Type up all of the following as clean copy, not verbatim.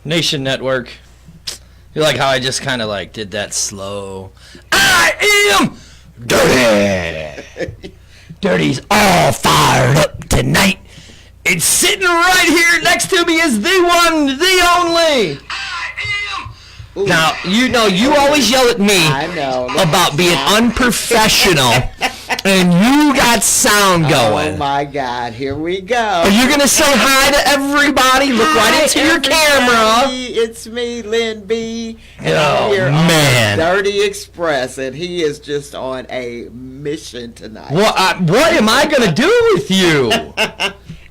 Nation Network. You like how I just kind of like did that slow? I am Dirty. Dirty's all fired up tonight. And sitting right here next to me is the one, the only. Ooh. Now, you always yell at me about being unprofessional, and you got sound going. Oh, my God. Here we go. Are you going to say hi to everybody? Look right into your camera. It's me, Lynn B. And Oh, I'm here man. on Dirty Express, and he is just on a mission tonight. What am I going to do with you?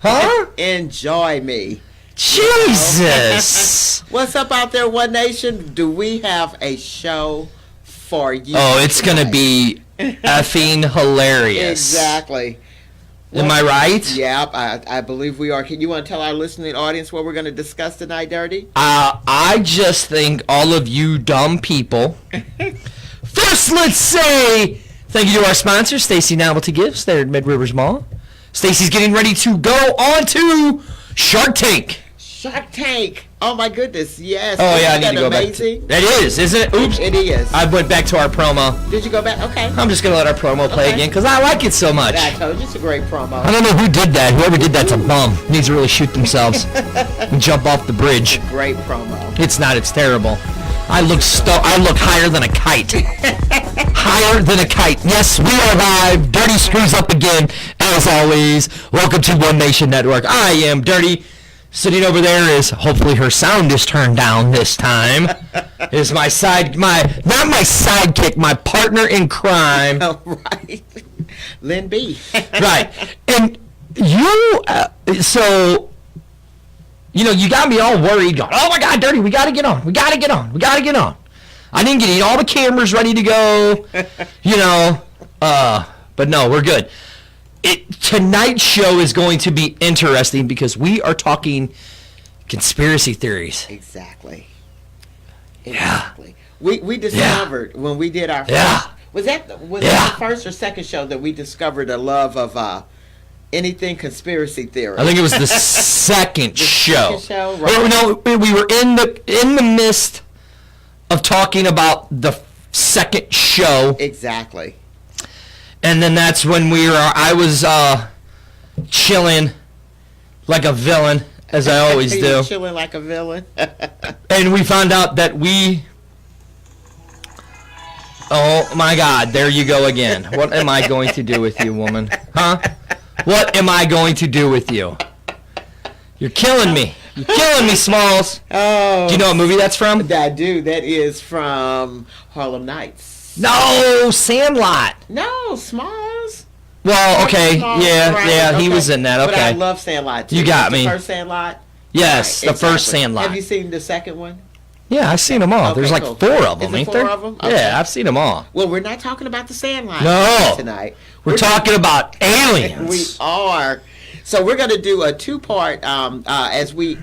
Huh? Enjoy me. Jesus. What's up out there, One Nation? Do we have a show for you? Oh, it's going to be effing hilarious. Exactly. Am I right? Yep, I believe we are. Can you want to tell our listening audience what we're going to discuss tonight, Dirty? I just think all of you dumb people. First, let's say thank you to our sponsor, Stacy Novelty Gifts. They're at Mid Rivers Mall. Stacy's getting ready to go on to Shark Tank. Shark Tank. Oh, my goodness. Yes. Oh, yeah, I need to go amazing? back. It is, isn't it? Oops. It is. I went back to our promo. Did you go back? Okay. I'm just going to let our promo play again because I like it so much. I told you it's a great promo. I don't know who did that. Whoever did that's a bum. Needs to really shoot themselves and jump off the bridge. Great promo. It's not. It's terrible. I look higher than a kite. Higher than a kite. Yes, we are live. Dirty screws up again, as always. Welcome to One Nation Network. I am Dirty. Sitting over there is, hopefully her sound is turned down this time, is my sidekick, my partner in crime. Oh, right. Lynn B. Right. And you, you got me all worried. Going, oh my God, Dirty, we got to get on. We got to get on. I didn't get all the cameras ready to go, but no, we're good. Tonight's show is going to be interesting because we are talking conspiracy theories. Exactly. Yeah. We discovered when we did our first, was that the first or second show that we discovered a love of anything conspiracy theory? I think it was the second show. Second show, right. No, we were in the midst of talking about the second show. Exactly. And then that's when I was chilling like a villain, as I always do. Chilling like a villain. And we found out that oh my God, there you go again. What am I going to do with you, woman? Huh? What am I going to do with you? You're killing me. You're killing me, Smalls. Oh. Do you know what movie that's from? I do. That is from Harlem Nights. No, Sandlot. No, Smalls. Well, okay, Smalls, yeah, right, yeah, he okay. was in that. Okay, But I love Sandlot too. You got me. The first Sandlot. Yes, Right, the first exactly. Sandlot. Have you seen the second one? Yeah, I've seen them all. Okay, There's like cool. 4 of them, Is it ain't 4 there? of them? Okay. Yeah, I've seen them all. Well, we're not talking about the Sandlot No. tonight. We're talking about aliens. We are. So we're going to do a 2-part as we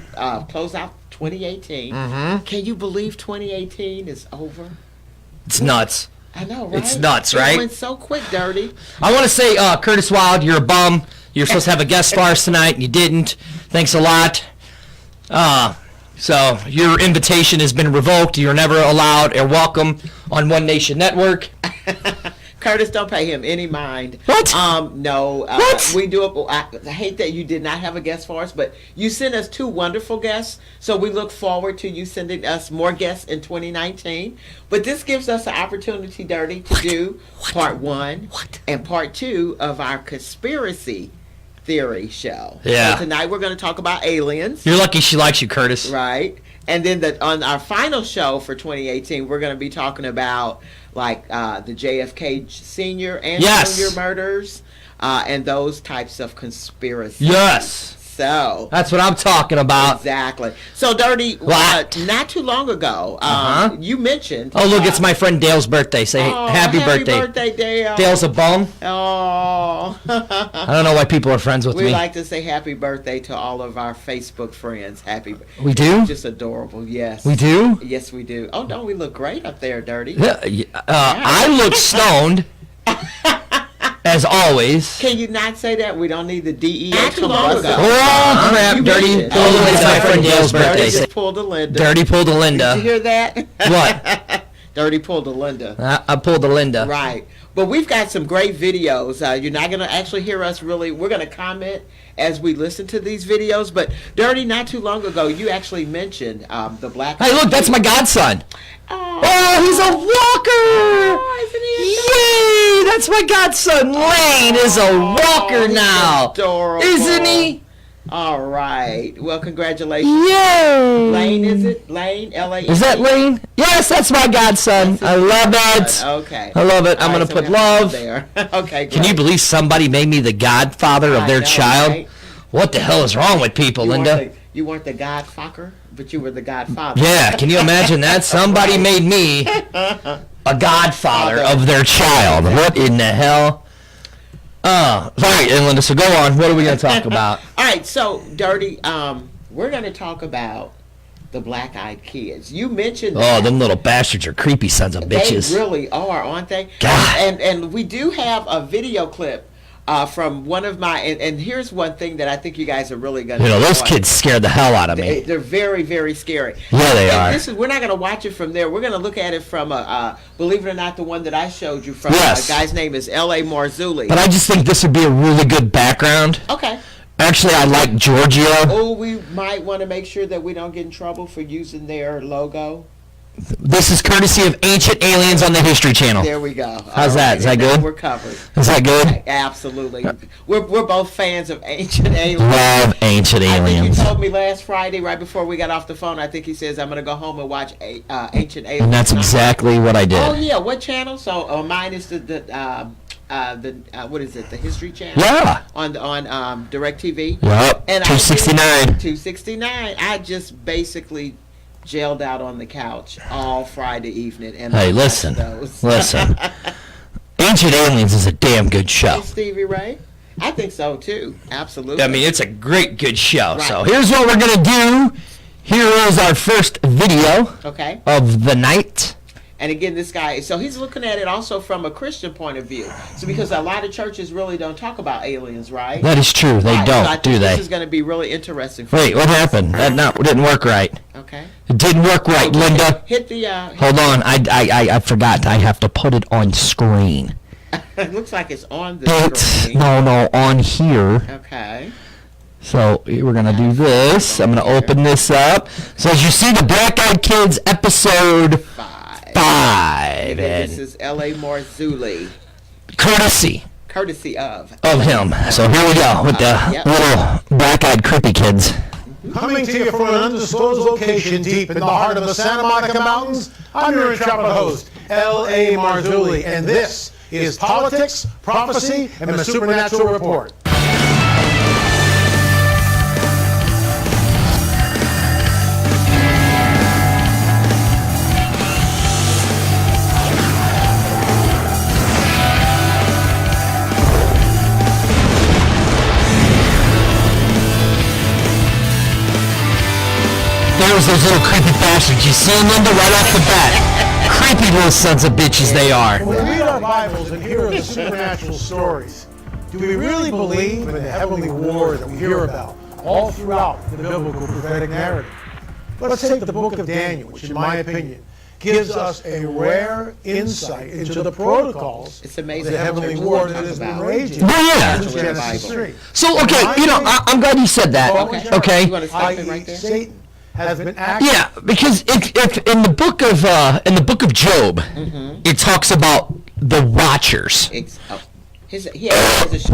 close out 2018. Mm-hmm. Can you believe 2018 is over? It's nuts. I know, right? It's nuts, right? It went so quick, Dirty. I want to say, Curtis Wild, you're a bum. You're supposed to have a guest star tonight, and you didn't. Thanks a lot. So your invitation has been revoked. You're never allowed or welcome on One Nation Network. Curtis, don't pay him any mind. What? No. What? We do it. I hate that you did not have a guest for us, but you sent us 2 wonderful guests, so we look forward to you sending us more guests in 2019. But this gives us an opportunity, Dirty, to do part 1 and part 2 of our conspiracy theory show. Yeah. So tonight we're going to talk about aliens. You're lucky she likes you, Curtis. Right. And then on our final show for 2018, we're going to be talking about like the JFK Senior and Junior murders and those types of conspiracies. Yes. So that's what I'm talking about. Exactly. So, Dirty, not too long ago, you mentioned. Oh, look, it's my friend Dale's birthday. Say happy birthday. Happy birthday, Dale. Dale's a bum. Oh. I don't know why people are friends with me. We like to say happy birthday to all of our Facebook friends. Happy. We do? Just adorable, yes. We do? Yes, we do. Oh, don't we look great up there, Dirty? Yeah, I look stoned. as always. Can you not say that? We don't need the DEA. Not too long ago. Oh, crap. You Dirty mentioned. pulled a It's my friend Dale's birthday. Dirty just pulled a Linda. Dirty pulled a Linda. Did you hear that? What? Dirty pulled a Linda. I pulled a Linda. Right. But we've got some great videos. You're not going to actually hear us really. We're going to comment as we listen to these videos. But Dirty, not too long ago, you actually mentioned the black. Hey, look, that's my godson. Oh, he's a walker. Oh, Yay, that's my godson. Lane is a walker he's now. adorable. Isn't he? All right. Well, congratulations. Yay. Lane, is it? Lane, L-A-N-E? Is that Lane? Yes, that's my godson. I love it. Okay. I love it. I'm All going to right, put so we have love. there. Okay, Can you great. believe somebody made me the godfather of I their know, child? right? What the hell is wrong with people, Linda? You weren't the godfucker, but you were the godfather. Yeah, can you imagine that? Somebody made me a godfather of their child. What in the hell? All right, and Linda, so go on. What are we going to talk about? All right, so Dirty, we're going to talk about the black-eyed kids. You mentioned Oh, that. them little bastards are creepy sons of bitches. They really are, aren't they? God. And we do have a video clip from one of my, and here's one thing that I think you guys are really going to Those kids scared the hell out of me. They're very, very scary. Yeah, they And are. we're not going to watch it from there. We're going to look at it from, believe it or not, the one that I showed you from. Yes. A guy's name is L.A. Marzulli. But I just think this would be a really good background. Okay. Actually, I like Giorgio. Oh, we might want to make sure that we don't get in trouble for using their logo. This is courtesy of Ancient Aliens on the History Channel. There we go. How's that? Is that good? We're covered. Is that good? Okay, absolutely. We're both fans of Ancient Aliens. Love Ancient I think Aliens. you told me last Friday, right before we got off the phone, I think he says, I'm going to go home and watch Ancient Aliens. And that's exactly what I did. Oh, yeah. What channel? So mine is the what is it? The History Channel? Yeah. On DirecTV? Yep. And 269. 269. I just basically jailed out on the couch all Friday evening. And Hey, I watched listen. those. Listen. Ancient Aliens is a damn good show. Hey, Stevie Ray? I think so, too. Absolutely. I mean, it's a great, good show. Right. So here's what we're going to do. Here is our first video Okay. of the night. And again, this guy, so he's looking at it also from a Christian point of view. So because a lot of churches really don't talk about aliens, right? That is true. They Right, so I don't, think do they? This is going to be really interesting. For Wait, you. what happened? That didn't work right. Okay. It didn't work right, Linda. Hit the. Hold on. I forgot. I have to put it on screen. It looks like it's on the It's screen. no on here. Okay. So we're gonna do this. I'm gonna open this up. So as you see, the Black Eyed Kids episode 5, And this and is L.A. Marzulli, courtesy courtesy of. him. So here we go with the Yep. little Black Eyed creepy kids. Coming to you from an undisclosed location deep in the heart of the Santa Monica Mountains, I'm your intrepid host, L.A. Marzulli, and this is Politics, Prophecy, and the Supernatural Report. There's those little creepy bastards. You see them, Linda, right off the bat. Creepy little sons of bitches they are. When we read our Bibles and hear of the supernatural stories, do we really believe in the heavenly war that we hear about all throughout the biblical prophetic narrative? Let's take the book of Daniel, which in my opinion gives us a rare insight into the protocols It's of amazing the how heavenly churches war don't that talk has been about raging Yeah. since Genesis 3. So okay, I'm glad you said that. Okay. Okay. You want to stop it i.e. right there? Satan has been acting. Yeah, because if in the book of Job, it talks about the Watchers. He has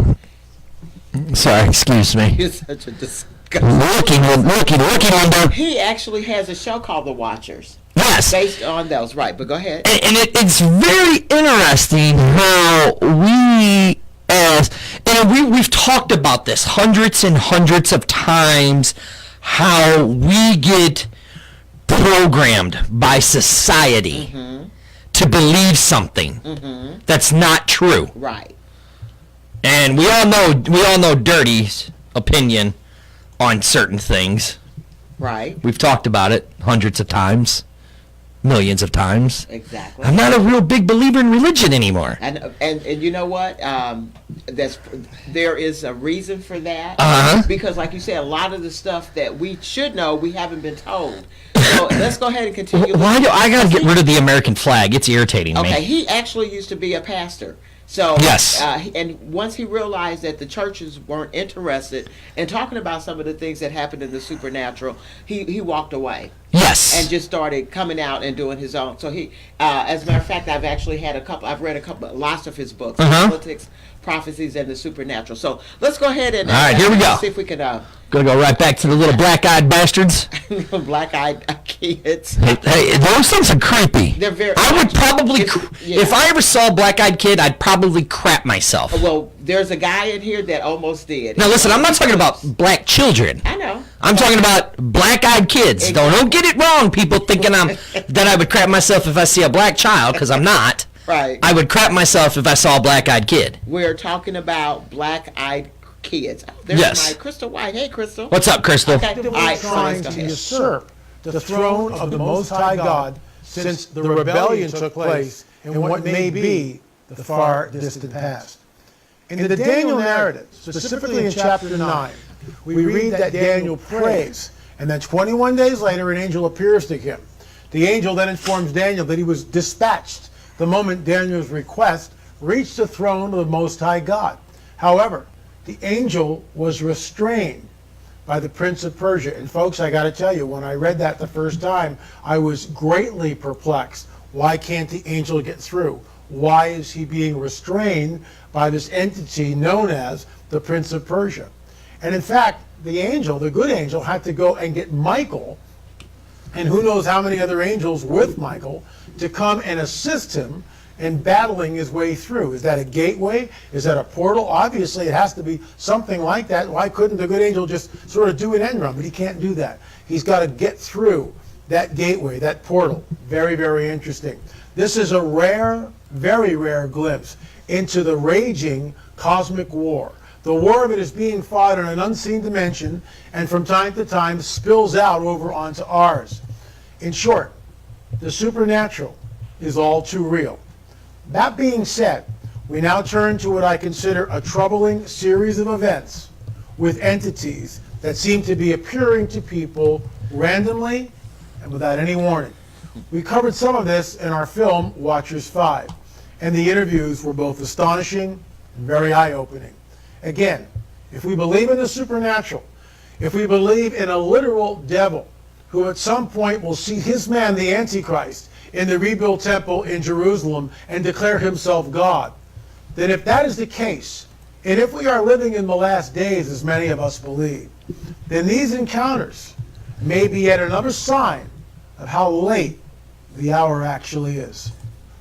Sorry, excuse me. he's such a disgusting. Looking, Linda. He actually has a show called The Watchers, Yes. based on those. Right, but go ahead. And it's very interesting how we've talked about this hundreds and hundreds of times, how we get programmed by society to believe something that's not true. Right. And we all know Dirty's opinion on certain things. Right. We've talked about it hundreds of times. millions of times. Exactly. I'm not a real big believer in religion anymore. And you know what? There is a reason for that. Uh-huh. Because, like you said, a lot of the stuff that we should know, we haven't been told. So let's go ahead and continue. Why do I got to get rid of the American flag? It's irritating me. Okay, he actually used to be a pastor. So yes, and once he realized that the churches weren't interested in talking about some of the things that happened in the supernatural, he walked away. Yes, and just started coming out and doing his own. So he, as a matter of fact, I've read lots of his books, Politics, Prophecies, and the Supernatural. So let's go ahead and all right, here we go. See if we can. Gonna go right back to the little black-eyed bastards. Black-eyed kids. Hey, those things are creepy. They're very. I would probably, if I ever saw a black-eyed kid, I'd probably crap myself. Well, there's a guy in here that almost did. Now listen, I'm not talking about black children. I know. I'm talking about black-eyed kids. Exactly. Don't get it wrong, people thinking that I would crap myself if I see a black child, because I'm not. Right. I would crap myself if I saw a black-eyed kid. We're talking about black-eyed kids. There's yes. my Crystal White. Hey, Crystal. What's up, Crystal? Okay. All right, trying to usurp the throne of the Most High God since the rebellion took place in what may be the far distant past. In the Daniel narrative, specifically in chapter 9, we read that Daniel prays, and then 21 days later an angel appears to him. The angel then informs Daniel that he was dispatched the moment Daniel's request reached the throne of the Most High God. However, the angel was restrained by the prince of Persia. And folks, I got to tell you, when I read that the first time, I was greatly perplexed. Why can't the angel get through? Why is he being restrained by this entity known as the prince of Persia? And in fact, the angel, the good angel, had to go and get Michael, and who knows how many other angels with Michael, to come and assist him in battling his way through. Is that a gateway? Is that a portal? Obviously, it has to be something like that. Why couldn't the good angel just sort of do an end run? But he can't do that. He's got to get through that gateway, that portal. Very, very interesting. This is a rare, very rare glimpse into the raging cosmic war. The war of it is being fought in an unseen dimension, and from time to time spills out over onto ours. In short, the supernatural is all too real. That being said, we now turn to what I consider a troubling series of events with entities that seem to be appearing to people randomly and without any warning. We covered some of this in our film, Watchers 5, and the interviews were both astonishing and very eye-opening. Again, if we believe in the supernatural, if we believe in a literal devil who at some point will see his man, the Antichrist, in the rebuilt temple in Jerusalem and declare himself God, then if that is the case, and if we are living in the last days, as many of us believe, then these encounters may be yet another sign of how late the hour actually is.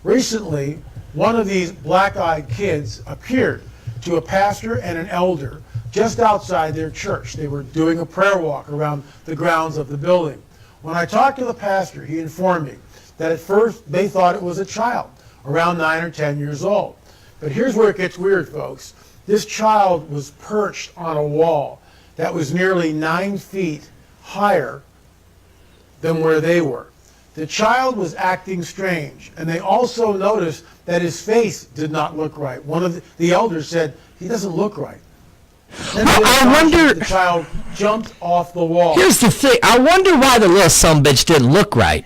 Recently, one of these black-eyed kids appeared to a pastor and an elder just outside their church. They were doing a prayer walk around the grounds of the building. When I talked to the pastor, he informed me that at first they thought it was a child, around 9 or 10 years old. But here's where it gets weird, folks. This child was perched on a wall that was nearly 9 feet higher than where they were. The child was acting strange, and they also noticed that his face did not look right. One of the elders said, he doesn't look right. I wonder. The child jumped off the wall. Here's the thing. I wonder why the little sumbitch didn't look right.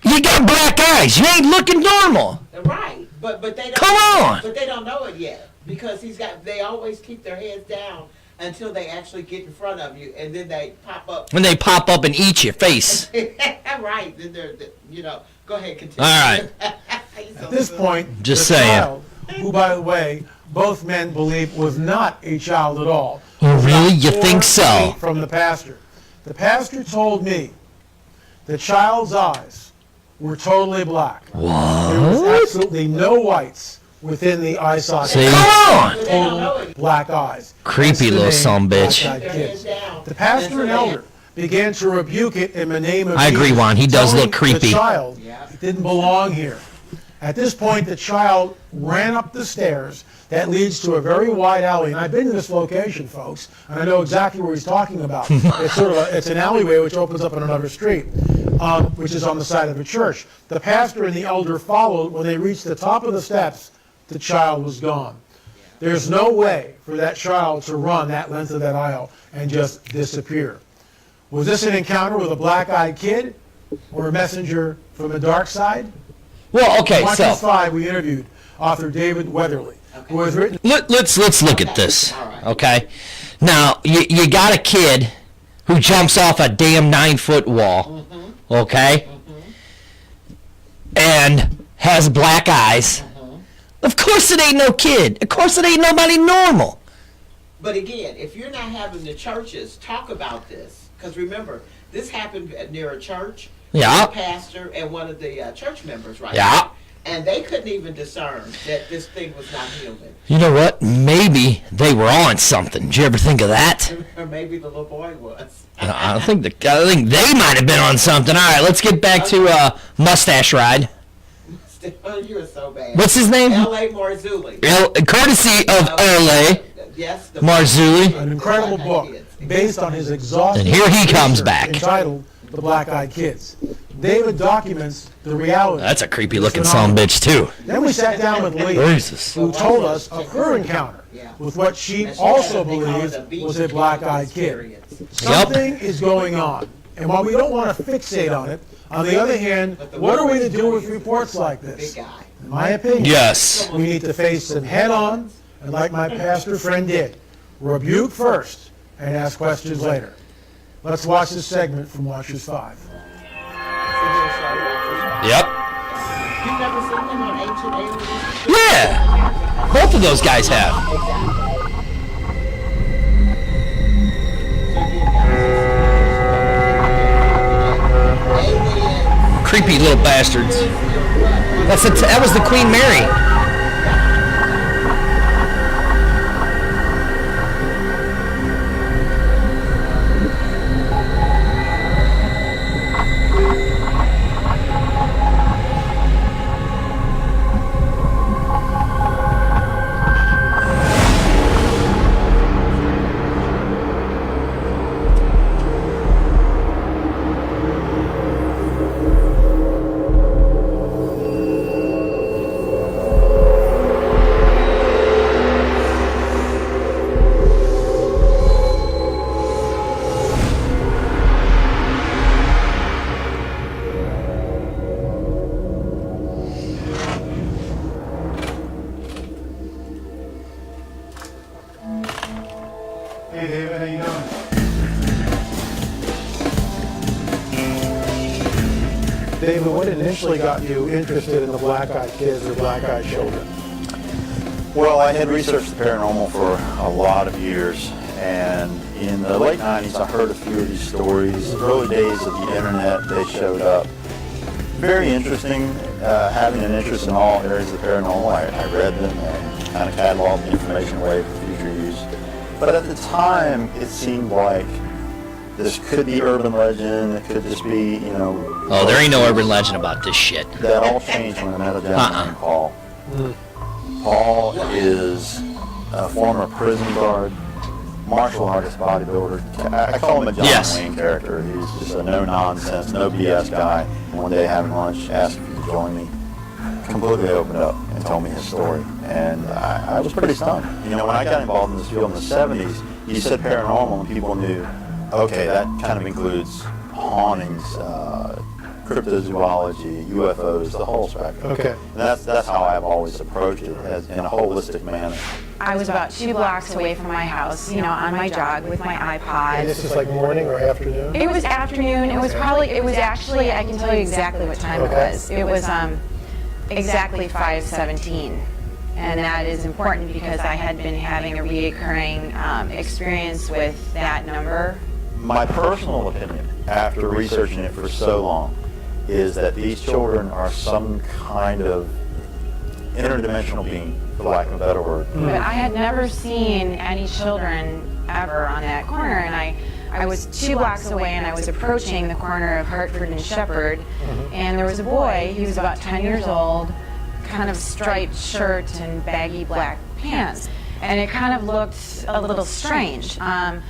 You got black eyes. You ain't looking normal. Right, but they don't. Come on. But they don't know it yet because they always keep their heads down until they actually get in front of you, and then they pop up. When they pop up and eat your face. Right, then they're go ahead, continue. All right. At this point, Just the saying. child, who by the way, both men believe was not a child at all. Oh, really? You 4 think so? feet from the pastor. The pastor told me the child's eyes were totally black. What? There was absolutely no whites within the eye socket. See? Come on! Total black eyes. Creepy That's the little name, sumbitch. black-eyed kids. The pastor and elder began to rebuke it in the name of I agree, Jesus, Juan. He does telling look creepy. The child didn't belong here. At this point, the child ran up the stairs that leads to a very wide alley. And I've been to this location, folks, and I know exactly where he's talking about. It's an alleyway which opens up on another street, which is on the side of a church. The pastor and the elder followed. When they reached the top of the steps, the child was gone. There's no way for that child to run that length of that aisle and just disappear. Was this an encounter with a black-eyed kid or a messenger from the dark side? Well, okay, In so 5, we interviewed author David Weatherly, who has written... let's look at this, All right. okay? Now, you got a kid who jumps off a damn 9-foot wall, okay? And has black eyes. Of course it ain't no kid. Of course it ain't nobody normal. But again, if you're not having the churches talk about this, because remember, this happened near a church. Yeah. The pastor and one of the church members, right? Yeah. And they couldn't even discern that this thing was not human. You know what? Maybe they were on something. Did you ever think of that? Or maybe the little boy was. I think they might have been on something. All right, let's get back to Mustache Ride. You're so bad. What's his name? L.A. Marzulli. Courtesy of L.A. Yes. The Marzulli. An incredible book based on his exhaustive And here he comes research back. entitled The Black-Eyed Kids. David documents the reality. That's a creepy looking son bitch too. Then we sat down with Lee, Jesus. who told us of her encounter with what she also believes was a black-eyed kid. Something is going on. And while we don't want to fixate on it, on the other hand, what are we to do with reports like this? big guy. In my opinion, Yes. we need to face them head on, and like my pastor friend did, rebuke first and ask questions later. Let's watch this segment from Watchers 5. Yep. You've never seen him on Ancient Aliens? Yeah. Both of those guys have. Creepy little bastards. That was the Queen Mary. Hey David, how you doing? David, what initially got you interested in the black-eyed kids or black-eyed children? Well, I had researched the paranormal for a lot of years, and in the late 90s I heard a few of these stories. The early days of the internet, they showed up. Very interesting, having an interest in all areas of the paranormal. I read them and kind of cataloged the information away for future use. But at the time, it seemed like this could be urban legend, it could just be, Oh, there ain't no urban legend about this shit. That all changed when I met a gentleman named Paul. Paul is a former prison guard, martial artist, bodybuilder. I call him a John Wayne character. He's just a no-nonsense, no BS guy. And one day having lunch, asked if he could join me. Completely opened up and told me his story. And I was pretty stunned. When I got involved in this field in the 70s, you said paranormal and people knew, okay, that kind of includes hauntings, cryptozoology, UFOs, the whole spectrum. Okay. And that's how I've always approached it, as in a holistic manner. I was about 2 blocks away from my house, on my jog with my iPod. And this is like morning or afternoon? It was afternoon. It was actually, I can tell you exactly what time it was. It was exactly 5:17. And that is important because I had been having a reoccurring experience with that number. My personal opinion, after researching it for so long, is that these children are some kind of interdimensional being, for lack of a better word. But I had never seen any children ever on that corner, and I was 2 blocks away, and I was approaching the corner of Hartford and Shepherd, and there was a boy. He was about 10 years old, kind of striped shirt and baggy black pants. And it kind of looked a little strange. And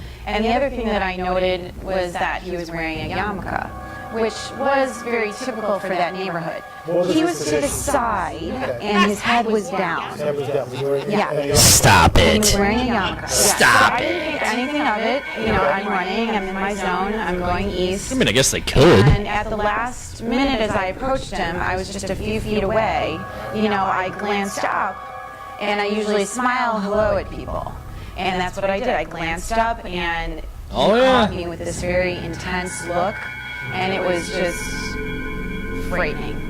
the other thing that I noted was that he was wearing a yarmulke, which was very typical for that neighborhood. He was to the side, and his head was down. His head was down. Was he wearing Yeah. Stop He was it. wearing a yarmulke. Stop So I didn't think anything of it. You know, I'm running, I'm in my zone, I'm going east. I mean, I guess they could. And at the last minute as I approached him, I was just a few feet away. You know, I glanced up, and I usually smile hello at people. And that's what I did. I glanced up, and he caught me with this very intense look, and it was just frightening.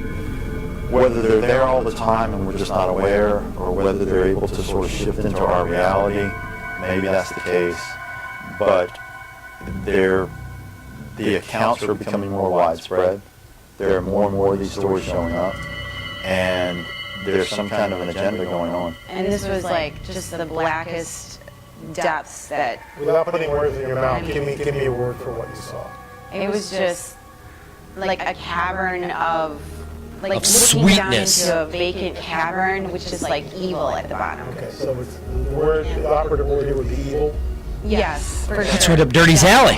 Whether they're there all the time and we're just not aware, or whether they're able to sort of shift into our reality, maybe that's the case. But the accounts are becoming more widespread. There are more and more of these stories showing up, and there's some kind of an agenda going on. And this was like just the blackest depths that Without putting words in your mouth, give me a word for what you saw. it was just like a cavern of like Of looking down sweetness. into a vacant cavern, which is like evil at the bottom. Okay, so it's, the operative word here would be evil. Yes, for That's sure. right up Dirty's alley.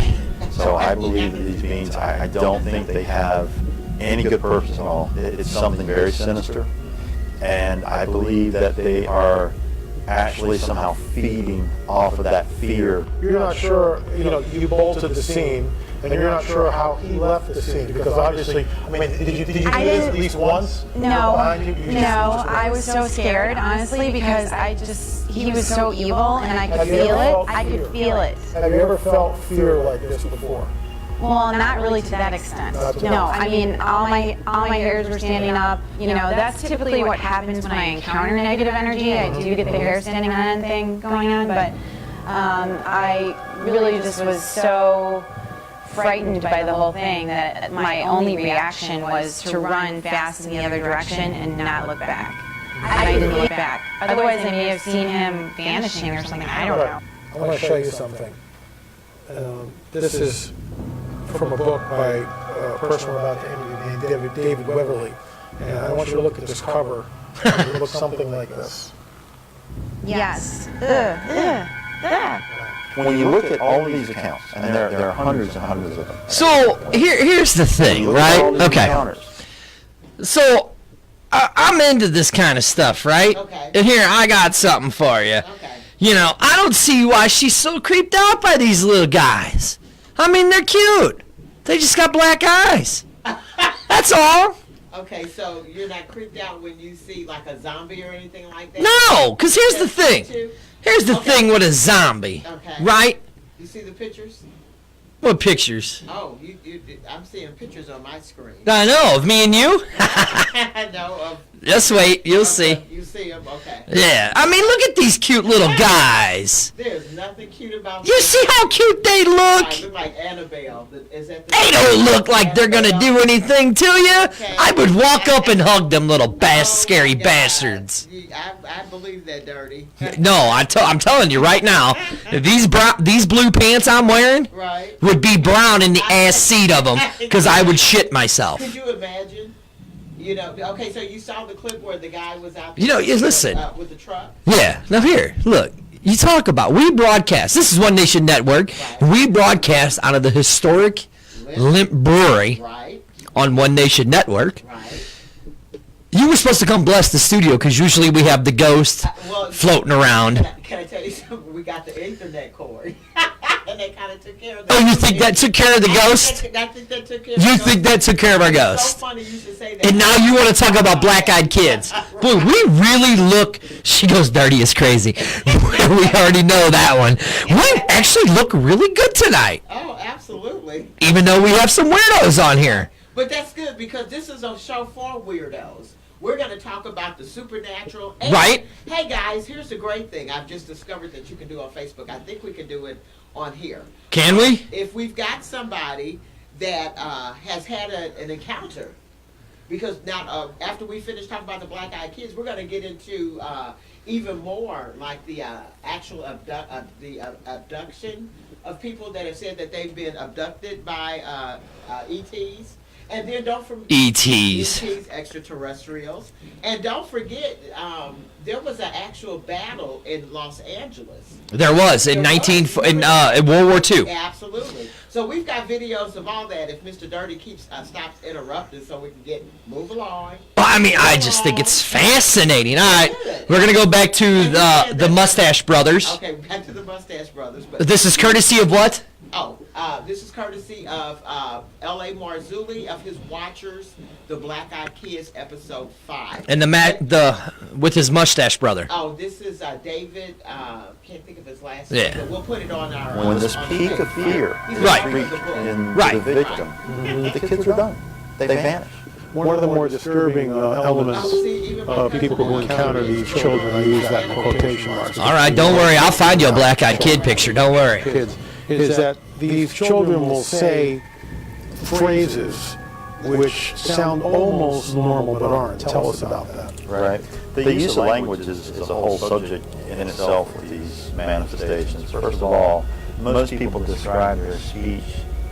So I believe that these beings, I don't think they have any good purpose at all. It's something very sinister. And I believe that they are actually somehow feeding off of that fear. You're not sure, you bolted the scene, and you're not sure how he left the scene, because obviously, I mean, did you do this at least once? No, Behind you? You just- I was so scared, honestly, because he was so evil, and I could Have you feel ever it. felt I could fear? feel it. Have you ever felt fear like this before? Well, not really to that extent. No, I mean, all my hairs were standing up. You know, that's typically what happens when I encounter negative energy. I do get the hair standing on end thing going on, but I really just was so frightened by the whole thing that my only reaction was to run fast in the other direction and not look back. I didn't look back. Otherwise, I may have seen him vanishing or something. I don't know. I want to show you something. This is from a book by a person we're about to interview named David Weberly. And I want you to look at this cover. It looks something like this. Yes. When you look at all of these accounts, and there are hundreds and hundreds of them. So here's the thing, You look at all right? these Okay. encounters, So I'm into this kind of stuff, right? Okay. And here I got something for you. Okay. You know, I don't see why she's so creeped out by these little guys. I mean, they're cute. They just got black eyes. That's all. Okay, so you're not creeped out when you see like a zombie or anything like that? No, because here's the thing. Here's the Okay. thing with a zombie, Okay. right? You see the pictures? What pictures? Oh, I'm seeing pictures on my screen. I know, of me and you. I know of. Just wait, you'll see. You see them, okay. Yeah, I mean, look at these cute little guys. There's nothing cute about. You see how cute they look? I look like Annabelle. Is that the? They don't look like they're gonna do anything to you. I would walk up and hug them little scary bastards. I believe that, Dirty. No, I'm telling you right now, these blue pants I'm wearing Right. would be brown in the ass seat of them, because I would shit myself. Could you imagine? You know, okay, so you saw the clip where the guy was out. You know, listen. With the truck. Yeah, now here, look. You talk about, we broadcast, this is One Nation Network, and we broadcast out of the historic Limp Brewery Right. on One Nation Network. Right. You were supposed to come bless the studio, because usually we have the ghost Well, floating around. Can I tell you something? We got the Ethernet cord. And they kind of took care of that. Oh, you think that took care of the ghost? I think that took care of You the think ghost. that took care of our It's ghost? so funny you should say that. And now you want to talk about black-eyed kids. Boy, we really look, she goes dirty as crazy. We already know that one. We actually look really good tonight, Oh, absolutely. even though we have some weirdos on here. But that's good because this is a show for weirdos. We're going to talk about the supernatural. And, Right. Hey, guys, here's the great thing I've just discovered that you can do on Facebook. I think we can do it on here. Can we? If we've got somebody that has had an encounter, because now after we finish talking about the black-eyed kids, we're going to get into even more like the actual abduction of people that have said that they've been abducted by ETs. And then don't forget ETs. ETs, extraterrestrials. And don't forget, there was an actual battle in Los Angeles. There was in in World War II. Absolutely. So we've got videos of all that. If Mr. Dirty stops interrupting, so we can move along. Well, I mean, I just think it's fascinating. All right, we're gonna go back to the Mustache Brothers. Okay, back to the Mustache Brothers. But This is courtesy of what? This is courtesy of L.A. Marzulli of his Watchers, the Black Eyed Kids, episode 5. And the with his mustache brother. Oh, this is David. Can't think of his last Yeah. name. But we'll put it on our. When this on peak the of fear He's is Right. reached Right. in Right. the victim, the kids are done. They vanish. One of the more disturbing elements of people who encounter these children, I use that in quotation marks. All right, don't worry. I'll find you a black-eyed kid picture. Don't worry. Kids, is that these children will say phrases which sound almost normal but aren't. Tell us about that. Right. The use of language is a whole subject in itself with these manifestations. First of all, most people describe their speech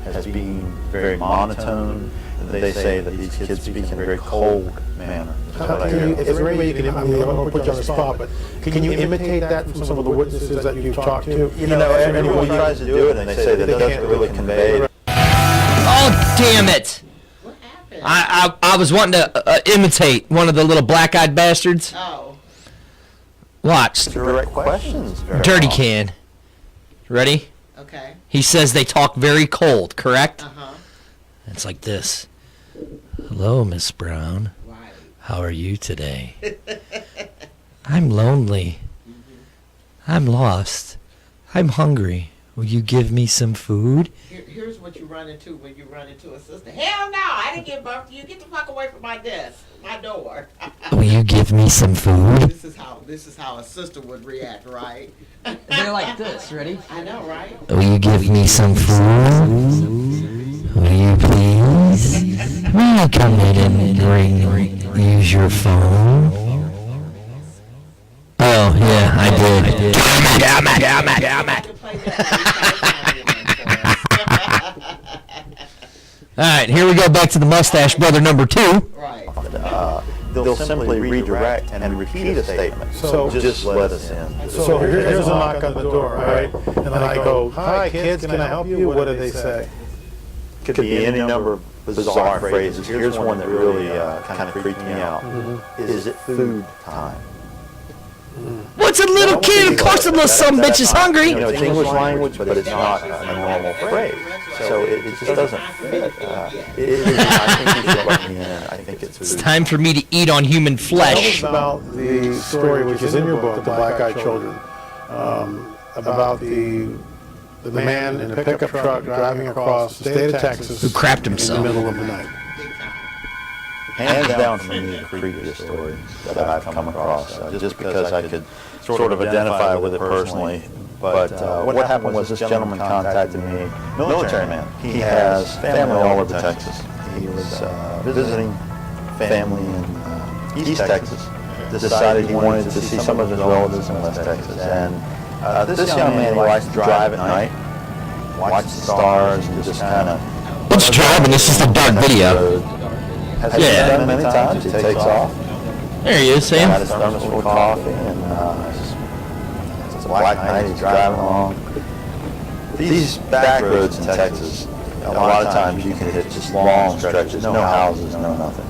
as being very monotone. They say that these kids speak in a very cold manner. Is there any way you can, I mean, I'm going to put you on the spot, but can you imitate that from some of the witnesses that you've talked to? You know, everyone tries to do it, and they say that it doesn't really convey. Oh, damn it! What happened? I was wanting to imitate one of the little black-eyed bastards. Oh. Watch. Direct questions. very Dirty often. can. Ready? Okay. He says they talk very cold, correct? Uh-huh. It's like this. Hello, Miss Brown. Right. How are you today? I'm lonely. I'm lost. I'm hungry. Will you give me some food? Here's what you run into when you run into a sister. Hell no, I didn't give birth to you. Get the fuck away from my desk, my door. Will you give me some food? This is how a sister would react, right? They're like this, ready? I know, right? Will you give me some food? Will you please? Will you come in and use your phone? Oh, yeah, I did. Damn it. I can play All right, here we go back to the Mustache Brother number 2. Right. They'll simply redirect and repeat a statement. So just let us in. So here's a knock on the door, right? And I go, "Hi, kids, can I help you?" What do they say? Could be any number of bizarre phrases. Here's one that really kind of freaked me out. Is it food time? What's a little kid? Of course, the little son bitch is hungry. You know, it's English language, but it's not a normal phrase. So it just doesn't fit. I think you should let me in. I think it's It's food. time for me to eat on human Tell us flesh. about the story which is in your book, The Black Eyed Children, about the man in a pickup truck driving across the state of Texas Who crapped in the himself. middle of the night. Hands down for me, the creepiest story that I've come across, just because I could sort of identify with it personally. But what happened was this gentleman contacted me, military man. He has family all over Texas. He was visiting family in East Texas. Decided he wanted to see some of his relatives in West Texas. And this young man likes to drive at night, watch the stars, and just kind of... It's driving. This is a dark video. Has done it many times. He takes off. There he is, Had his Sam. thermos full of coffee, and it's a black night. He's driving along. These back roads in Texas, a lot of times you can hit just long stretches, no houses, no nothing.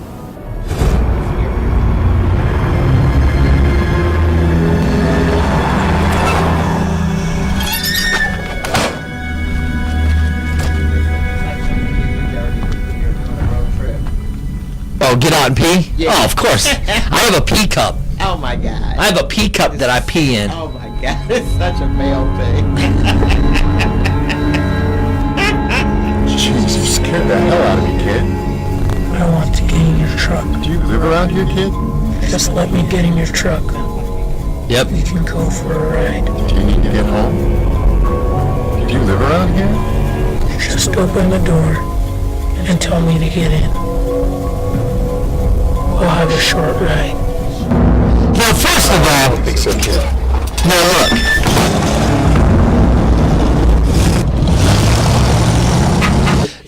Oh, get out and pee? Yeah. Oh, of course. I have a pee cup. Oh my God. I have a pee cup that I pee in. Oh my God. It's such a male thing. Jeez, you scared the hell out of me, kid. I want to get in your truck. Do you live around here, kid? Just let me get in your truck. Yep. We can go for a ride. Do you need to get home? Do you live around here? Just open the door and tell me to get in. We'll have a short ride. Now, first of all, I think so, kid. now look.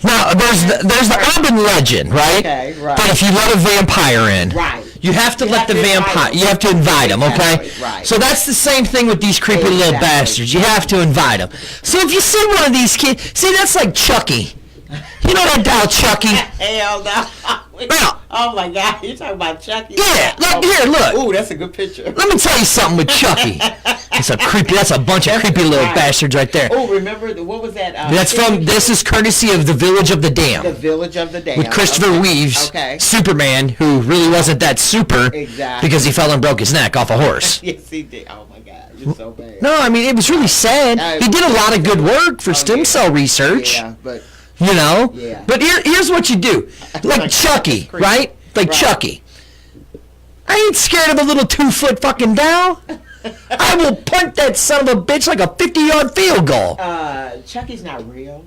Now, there's the urban legend, right? Okay, right. But if you let a vampire in, Right. you have to let the have to invite vampire. him. You have to invite him, okay? Exactly, right. So that's the same thing with these creepy little Exactly. bastards. You have to invite them. So if you see one of these kids, see, that's like Chucky. You know that doll Chucky? Hell no. Now, Oh my God, you talking about Chucky? yeah, look here, look. Ooh, that's a good picture. Let me tell you something with Chucky. That's a bunch of creepy little right. bastards right there. Oh, remember what was that? This is courtesy of the Village of the Damned. The Village of the Damned. With Christopher Okay. Reeves, Okay. Superman, who really wasn't that super Exactly. because he fell and broke his neck off a horse. Yes, he did. Oh my God, you're so bad. No, I mean, it was really sad. He did a lot of good work for stem cell research, Yeah, but you know? Yeah. But here's what you do. Like Chucky, creepy. right? Like Right. Chucky. I ain't scared of a little 2-foot fucking doll. I will punt that son of a bitch like a 50-yard field goal. Chucky's not real.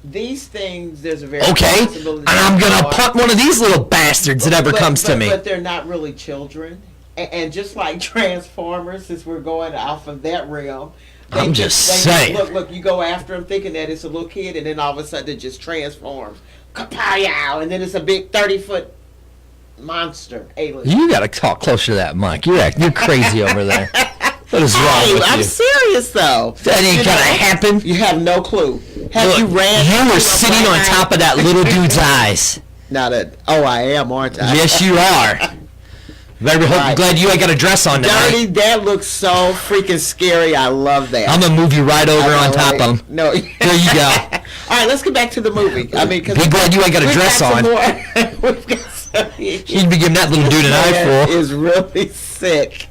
These things, there's a very Okay? possibility And I'm that going they to are. punt one of these little bastards that ever comes to me. But they're not really children. And just like Transformers, since we're going off of that realm, I'm just saying. Look, you go after them thinking that it's a little kid, and then all of a sudden it just transforms. Kapow! And then it's a big 30-foot monster alien. You got to talk closer to that mic. You're crazy over there. What is wrong with I'm you? serious though. That ain't gonna happen. You have no clue. Have Look, you ran? you through were a sitting black on top of that little dude's eyes. Now that I am, aren't I? Yes, you are. Very Right. glad you ain't got a dress on tonight. Dirty, that looks so freaking scary. I love that. I'm gonna move you right over I on know, top right? of him. No. There you go. All right, let's get back to the movie. I mean, 'cause Be glad you ain't got a we've dress got on. some more. We've got some- You'd be giving that little dude an Man eyeful. is really sick.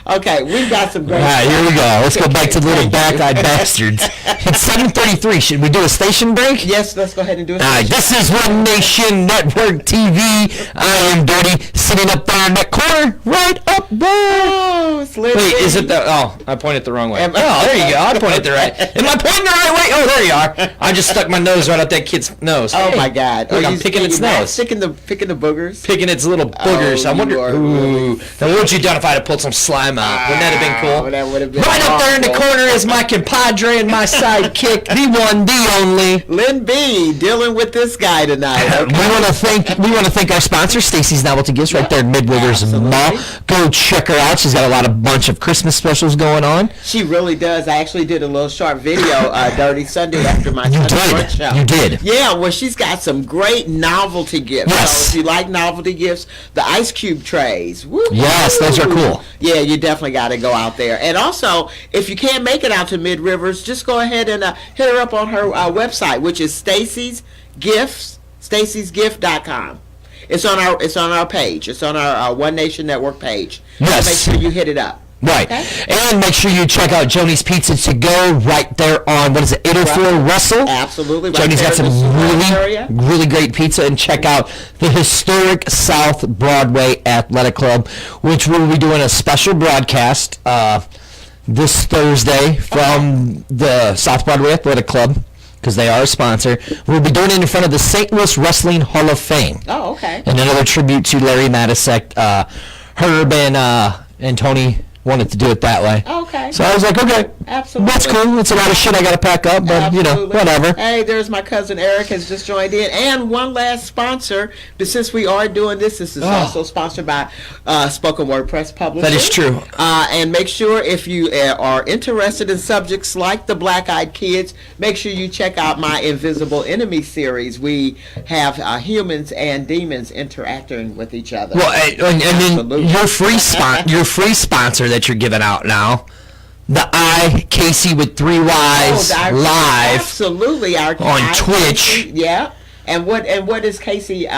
Okay, we've got some great. All right, here we go. Let's go back to the little Thank you. back-eyed bastards. It's 7:33. Should we do a station break? Yes, let's go ahead and do it. All right, this is One Nation Network TV. I am Dirty, sitting up there in that corner, right up there. Oh, it's Lynn Wait, B. is it the? Oh, I pointed the wrong way. Am- Oh, there you go. I pointed the right. Am I pointing the right way? Oh, there you are. I just stuck my nose right up that kid's nose. Oh Hey, my God! Look, I'm You- picking its you're not nose. Picking the boogers. Picking its little boogers. I you wonder. are Ooh. Now, what would you done if I had pulled some slime out? Wouldn't that have been cool? That would have been Right up there in the awful. corner is my compadre and my sidekick, the one, the only. Lynn B dealing with this guy tonight. We want to thank our sponsor, Stacy's Novelty Gifts, right there in Mid-Withers Mall. Go check her out. She's got a lot of bunch of Christmas specials going on. She really does. I actually did a little short video, Dirty Sunday after my You Sunday did. brunch show. You did. Yeah, well, she's got some great novelty gifts. Yes. So if you like novelty gifts, the ice cube trays. Woo-hoo. Yes, those are cool. Yeah, you definitely got to go out there. And also, if you can't make it out to Mid Rivers, just go ahead and hit her up on her website, which is Stacy's Gifts, stacysgift.com. It's on our page. It's on our One Nation Network page. Yes. So make sure you hit it up. Right. Okay. And make sure you check out Joni's Pizza to Go right there on, what is it, 804 Right. Russell? Absolutely. Right Joni's there got in some the Surround area. really great pizza. And check out the historic South Broadway Athletic Club, which we'll be doing a special broadcast this Thursday from the South Broadway Athletic Club, because they are a sponsor. We'll be doing it in front of the St. Louis Wrestling Hall of Fame. Oh, okay. And another tribute to Larry Matisek. Herb and Tony wanted to do it that way. Okay. So I was like, okay, Absolutely. that's cool. It's a lot of shit I got to pack up, but Absolutely. whatever. Hey, there's my cousin Eric has just joined in, and one last sponsor. But since we are doing this is also sponsored by Spoken Word Press Publishing. That is true. And make sure if you are interested in subjects like the Black-Eyed Kids, make sure you check out my Invisible Enemy series. We have humans and demons interacting with each other. Well, and then Absolutely. your free sponsor that you're giving out now, the Casey with 3 Ys live. Absolutely, our on Twitch. Yeah. And what is Casey?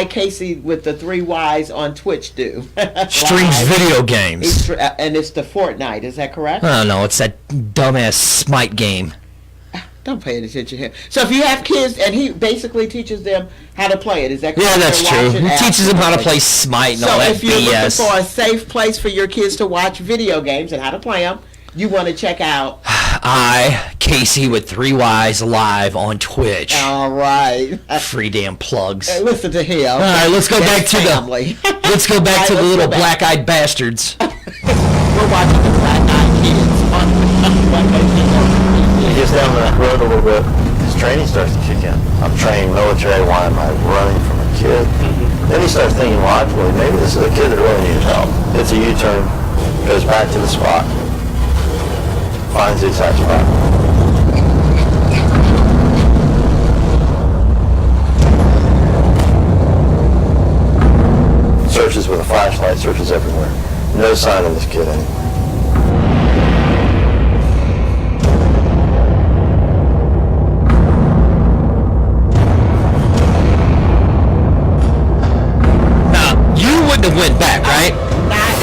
Casey with the 3 Ys on Twitch do? Streams Live. video games. And it's the Fortnite. Is that correct? I don't know. It's that dumbass Smite game. Don't pay any attention here. So if you have kids, and he basically teaches them how to play it. Is that correct? Yeah, that's They're true. watching? He teaches them how to Absolutely. play Smite and all So that if you're BS. looking for a safe place for your kids to watch video games and how to play them, you want to check out. Casey with 3 Ys live on Twitch. All right. Free damn plugs. Listen to him. All right, let's go back to family. let's go back to the All right, let's little go back. black-eyed bastards. We're watching the Black-Eyed Kids on One Nation Network. He gets down the road a little bit, his training starts to kick in. I'm trained military. Why am I running from a kid? Then he starts thinking logically, maybe this is a kid that really needs help. It's a U-turn, goes back to the spot, finds the exact spot. Searches with a flashlight, searches everywhere. No sign of this kid anymore. Have went back, right?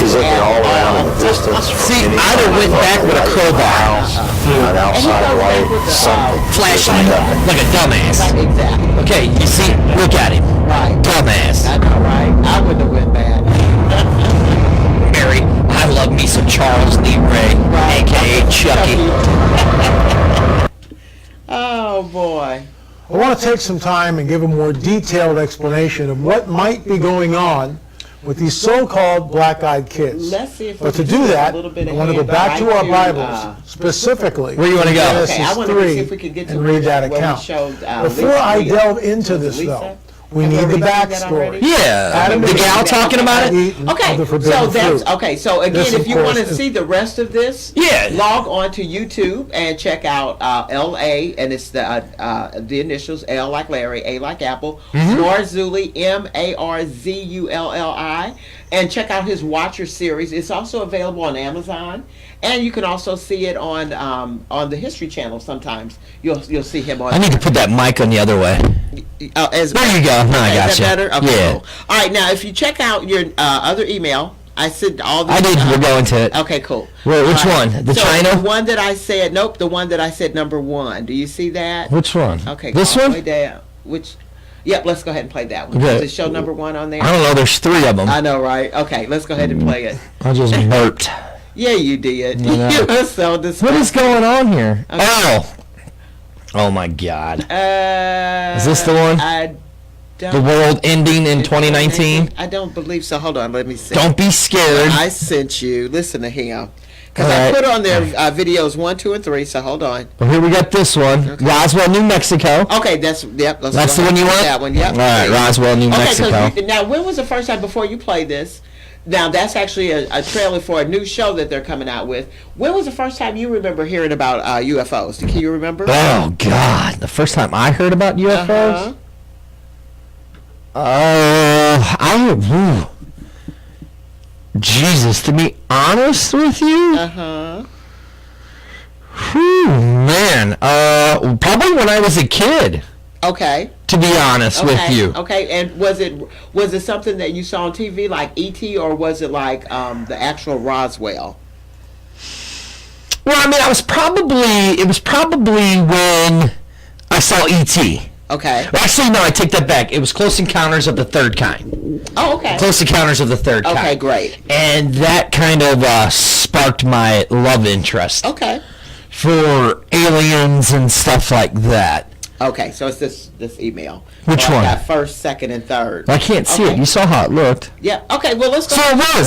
He's looking all around in the distance. See, I'd have went back with a crowbar. An outside light, something. Flashlight, like a dumbass. Exactly. Okay, you see, look at him. Right. Dumbass. I know, right? I wouldn't have went back. Mary, I love me some Charles Lee Ray, a.k.a. Chucky. Oh, boy. I want to take some time and give a more detailed explanation of what might be going on with these so-called black-eyed kids. Let's see if we But to can do get that, a little bit I want to go ahead. back to our Right Bibles, specifically. Where you want to go? Genesis Okay, I want to 3, see if we can get to and read that where we account. showed, Before Lisa. I delve into Was it this, Lisa? though, we Have need the already seen that backstory. already? Yeah, Adam the and gal Eve talking about it? eaten Okay, of the so forbidden that's fruit. okay. So again, This, of if you course, want to is- see the rest of this, Yeah. log on to YouTube and check out LA, and it's the initials L like Larry, A like Apple, Marzulli, Marzulli, and check out his Watcher series. It's also available on Amazon, and you can also see it on the History Channel. Sometimes you'll see him on. I need to put that mic on the other way. There you go. No, I Is got that you. better? Okay, Yeah. cool. All right, now if you check out your other email, I sent all the. I did. We'll go into it. Okay, cool. Wait, which All right. one? The So China? The one that I said. Nope. The one that I said number 1. Do you see that? Which one? Okay. This all the one? way down. Which? Yep. Let's go ahead and play that one. Okay. Does it show number 1 on there? I don't know. There's 3 of them. I know, right? Okay. Let's go ahead and play it. I just burped. Yeah, you did. No. You were so disgusting. What is going on here? Okay. Oh. Oh my God. Is this the one? I don't. The world ending in 2019? I don't believe so. Hold on. Let me see. Don't be scared. I sent you. Listen to him. Because All I right. put on their videos 1, 2, and 3. So hold on. Well, here we got this one. Okay. Roswell, New Mexico. Okay, that's yep. Let's That's go the one ahead you and want? That one. Yep. All right, Okay. Roswell, New Mexico. Okay, now when was the first time before you played this? Now that's actually a trailer for a new show that they're coming out with. When was the first time you remember hearing about UFOs? Can you remember? Oh God! The first time I heard about UFOs. Jesus, to be honest with you, man, probably when I was a kid. Okay. To be honest with you. Okay, and was it something that you saw on TV like E.T. or was it like the actual Roswell? Well, I mean, it was probably when I saw E.T. Okay. Well, actually, no, I take that back. It was Close Encounters of the Third Kind. Oh, okay. Close Encounters of the Third Kind. Okay, great. And that kind of sparked my love interest Okay. for aliens and stuff like that. Okay, so it's this email. Which So I one? got first, second, and third. I can't see it. You saw how it looked. Yeah. Okay. Well, let's go. So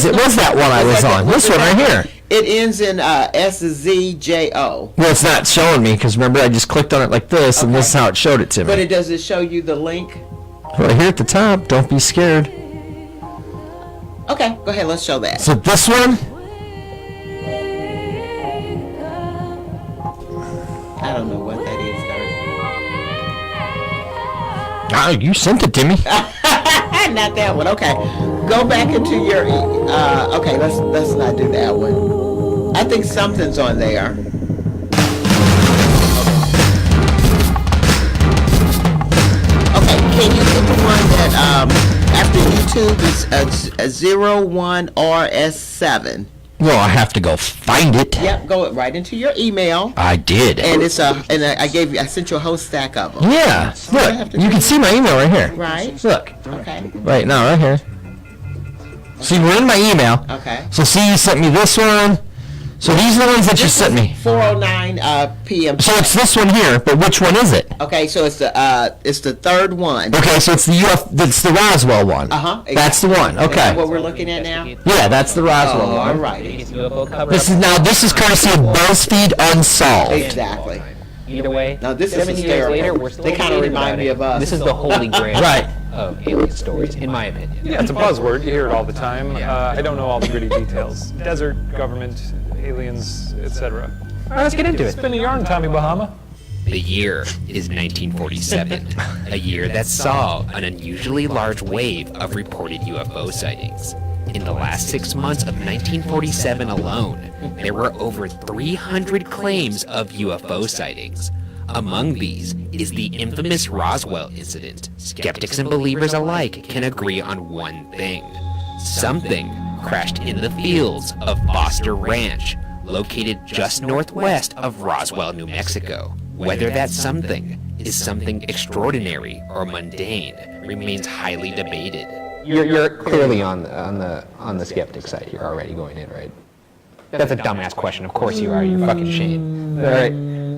it was that one I was on. This one right here. It ends in SZJO. Well, it's not showing me because remember I just clicked on it like this, and this is how it showed it to But me. does it show you the link? Right here at the top. Don't be scared. Okay. Go ahead. Let's show that. So this one. I don't know what that is, Ah, you sent it to me. Not that one. Okay. Go back into your. Okay. Let's not do that one. I think something's on there. Okay. Can you get the one that after YouTube is 01RS7? Well, I have to go find it. Yep. Go right into your email. I did. And it's I sent you a whole stack of them. Yeah. I have Look, to you do can see my email right here. Right. Look. Okay. Right now, right here. See, we're in my email. Okay. So see, you sent me this one. So these are the ones that you sent me. 4:09 p.m. So it's this one here, but which one is it? Okay, so it's the third one. Okay, so it's it's the Roswell one. Exactly. That's the one. Is that what Okay. we're looking at now? Yeah, that's the Roswell All one. righty. This is courtesy of BuzzFeed Unsolved. Exactly. Either way, Now, this is 70 years hysterical. later, we're still They kinda debating remind about me it. of us. This is the holy grail Right. of alien stories, in my opinion. Yeah, it's a buzzword. You hear it all the time. I don't know all the gritty details. Desert, government, aliens, etc. All right, let's get into it. Spin a yarn, Tommy Bahama. The year is 1947, a year that saw an unusually large wave of reported UFO sightings. In the last 6 months of 1947 alone, there were over 300 claims of UFO sightings. Among these is the infamous Roswell incident. Skeptics and believers alike can agree on one thing. Something crashed in the fields of Foster Ranch, located just northwest of Roswell, New Mexico. Whether that something is something extraordinary or mundane remains highly debated. You're clearly on the skeptic side here already going in, right? That's a dumbass question. Of course you are. You fucking Shane. All right.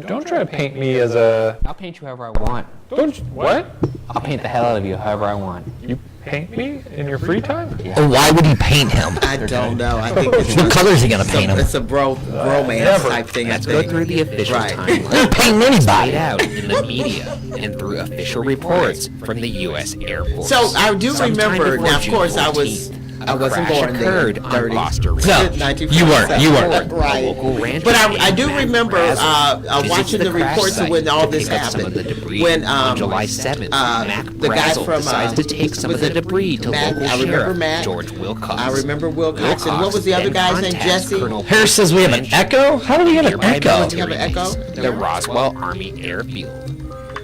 Don't try to paint me as a... I'll paint you however I want. Don't... What? I'll paint the hell out of you however I want. You paint me in your free time? Or why would he paint him? I don't know. I think it's What color is he gonna paint him? It's a bromance type thing. Let's I go think. through the official Right. timeline. Painting Laid anybody. out in the media and through official reports from the U.S. Air Force. So I do Sometime remember. before Now, of June course, I 14th, wasn't crash born there. occurred on Dirty. Foster Ranch. No, you weren't. You weren't. Right. A local rancher But I named do Matt remember Brazel visits watching the crash reports of site when all to this pick up some happened. of the debris. When on July 7th, Mac the guy Brazel from decides to take some of was the it debris to Matt? local I remember sheriff Matt. George Wilcox. I remember Wilcox. And what was the other then guy's name? contacts Jesse? Colonel Harris says we have an echo? How do we have an nearby echo? military You have an echo? base, the Roswell Army Airfield.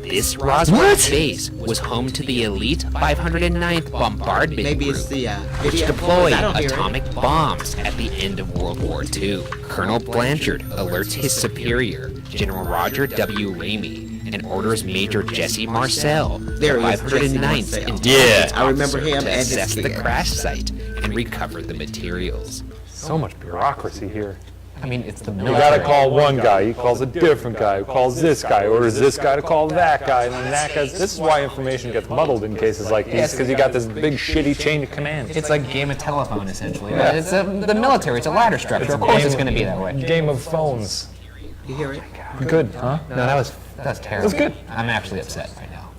This Roswell What? base was home to the elite 509th Bombardment Maybe Group, it's the which video. deployed I don't hear it. atomic bombs at the end of World War II. Colonel Blanchard alerts his superior, General Roger W. Ramey, and orders Major Jesse Marcel, the There he is, Jesse 509th Marcel. Intelligence Yeah. I remember officer, him to and his assess the kid. crash site and recover the materials. So much bureaucracy here. I mean, it's the You military. gotta call one guy, he calls a different guy, who calls this guy, orders this guy to call that guy, and then that guy's... This is why information gets muddled in cases like these, because you got this big shitty chain of command. It's like game of telephone, essentially. Yeah. It's the military. It's a ladder structure. Of course it's going to be that way. Game of phones. You hear it? Good, huh? No, that was terrible. That's good. I'm actually upset right now.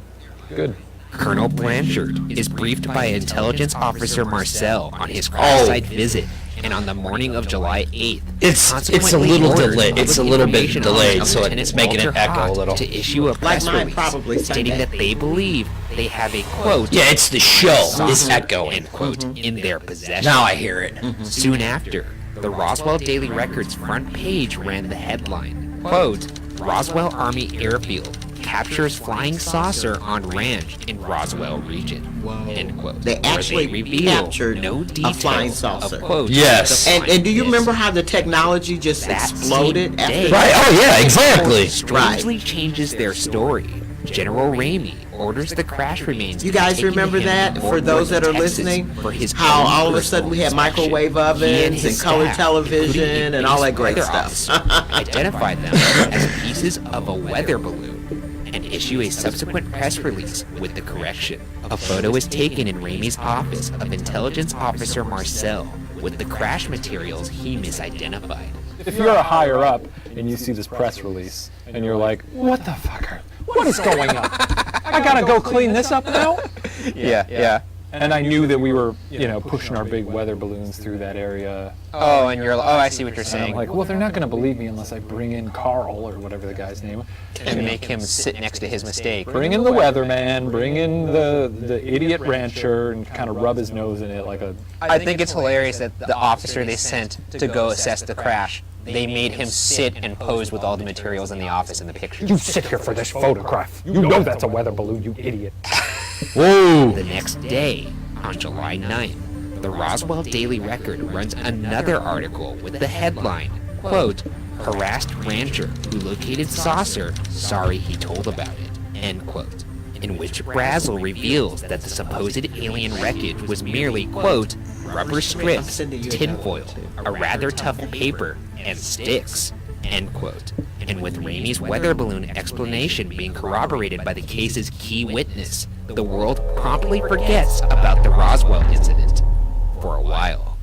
Good. Colonel Blanchard is briefed by Intelligence Officer Marcel on his crash site visit, and on the morning of July 8th, It's a consequently little orders delayed. It's a public little bit information delayed, officer so Lieutenant it's making it Walter echo a Hott little. to issue a press mine release probably stating Sunday. that they believe they have a quote. Yeah, it's the show. It's saucer, echoing. end quote, in their possession. Now I hear it. Soon after, the Roswell Daily Record's front page ran the headline, quote, Roswell Army Airfield captures flying saucer on ranch in Roswell region, end quote. They where actually reveal captured no a details flying saucer. Of, quote, Yes. the And do you flying remember disc. how the technology just That exploded same after day, Right, oh yeah, exactly. strangely changes their story. General Ramey orders the crash remains. You to be guys taken to remember him that? in For Fort those Worth, that are Texas, listening, for his how own all of a personal sudden we had inspection. microwave He ovens his and color staff, television including and all that great weather stuff. officer, identified them as pieces of a weather balloon and issue a subsequent press release with the correction. A photo is taken in Ramey's office of Intelligence Officer Marcel with the crash materials he misidentified. If you're a higher up and you see this press release and you're like, what the fuck? What is going on? I gotta go clean this up now? Yeah. And I knew that we were, pushing our big weather balloons through that area. Oh, and you're like, oh, I see what you're And saying. I'm like, well, they're not gonna believe me unless I bring in Carl or whatever the guy's name. and make him sit next to his mistake. Bring in the weatherman, bring in the idiot rancher, and kind of rub his nose in it like a... I think it's hilarious that the officer they sent to go assess the crash, they made him sit and pose with all the materials in the office in the picture. You sit here for this photograph. You know that's a weather balloon, you idiot. Whoa. The next day, on July 9th, the Roswell Daily Record runs another article with the headline, quote, harassed rancher who located saucer, sorry he told about it, end quote, in which Brazel reveals that the supposed alien wreckage was merely, quote, rubber strips, tinfoil, a rather tough paper, and sticks, end quote. And with Ramey's weather balloon explanation being corroborated by the case's key witness, the world promptly forgets about the Roswell incident for a while.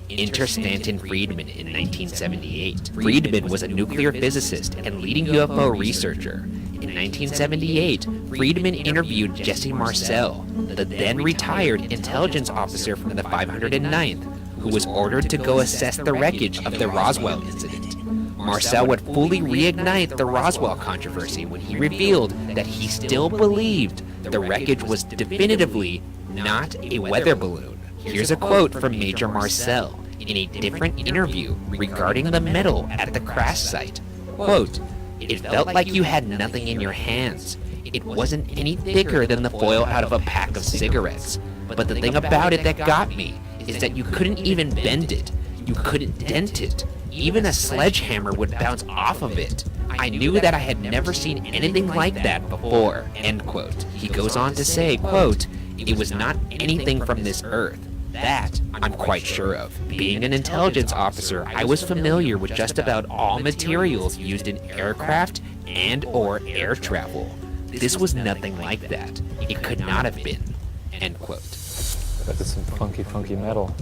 Enter Stanton Friedman in 1978. Friedman was a nuclear physicist and leading UFO researcher. In 1978, Friedman interviewed Jesse Marcel, the then retired intelligence officer from the 509th, who was ordered to go assess the wreckage of the Roswell incident. Marcel would fully reignite the Roswell controversy when he revealed that he still believed the wreckage was definitively not a weather balloon. Here's a quote from Major Marcel in a different interview regarding the metal at the crash site. Quote, "It felt like you had nothing in your hands. It wasn't any thicker than the foil out of a pack of cigarettes. But the thing about it that got me is that you couldn't even bend it. You couldn't dent it. Even a sledgehammer would bounce off of it. I knew that I had never seen anything like that before." End quote. He goes on to say, quote, "It was not anything from this earth. That I'm quite sure of. Being an intelligence officer, I was familiar with just about all materials used in aircraft and or air travel. This was nothing like that. It could not have been." End quote. That is some funky metal.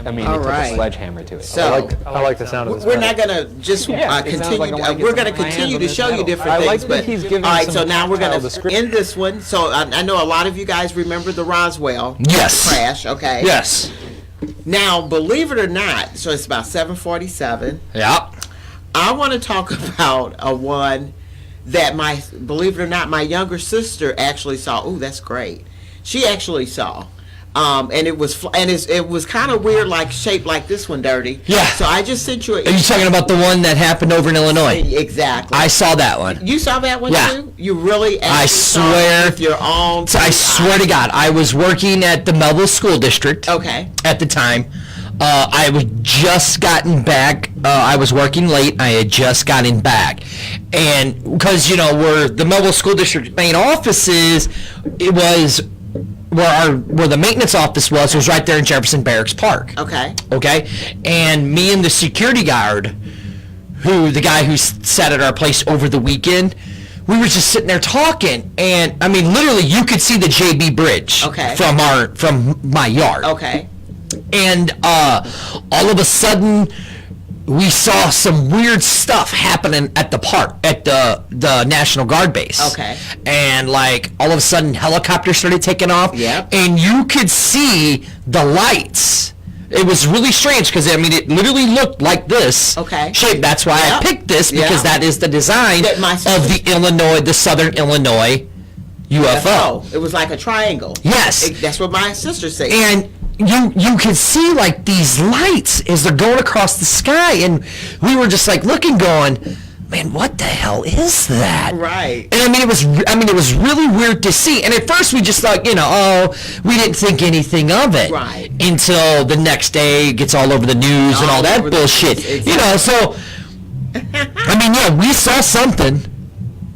I mean, All it took right. a sledgehammer to it. So I like the sound of this. we're metal. not gonna just Yeah, it sounds continue. like I wanna get We're gonna my hands continue on to this show you metal. different I things. like that But he's giving all right, some so now we're gonna tactile description. end this one. So I know a lot of you guys remember the Roswell Yes. crash. Okay. Yes. Now, believe it or not, so it's about 7:47. Yeah. I want to talk about a one that believe it or not, my younger sister actually saw. Oh, that's great. She actually saw. And it was it was kind of weird, like shaped like this one, Dirty. Yeah. So I just sent you. Are you talking about the one that happened over in Illinois? Exactly. I saw that one. You saw that one Yeah. too? You really? I actually saw it swear. with your own. I swear to God, I was working at the Melville School District. Okay. At the time, I was just gotten back. I was working late. I had just gotten back, and because where the Melville School District main office is, it was where the maintenance office was right there in Jefferson Barracks Park. Okay. Okay, and me and the security guard, the guy who sat at our place over the weekend, we were just sitting there talking, and I mean, literally, you could see the JB Bridge Okay. from my yard. Okay. And all of a sudden, we saw some weird stuff happening at the park, at the National Guard base. Okay. And like all of a sudden, helicopters started taking off. Yep. And you could see the lights. It was really strange because I mean, it literally looked like this Okay. shape. That's why Yep. I picked this because Yeah. that is the design That my of the Southern Illinois UFO. It was like a triangle. Yes. That's what my sister said. And you could see like these lights as they're going across the sky, and we were just like looking, going, man, what the hell is that? Right. And I mean, it was really weird to see. And at first we just thought, we didn't think anything of it. Right. Until the next day it gets all over the news and all that over the bullshit. news, exactly. So I mean, yeah, we saw something.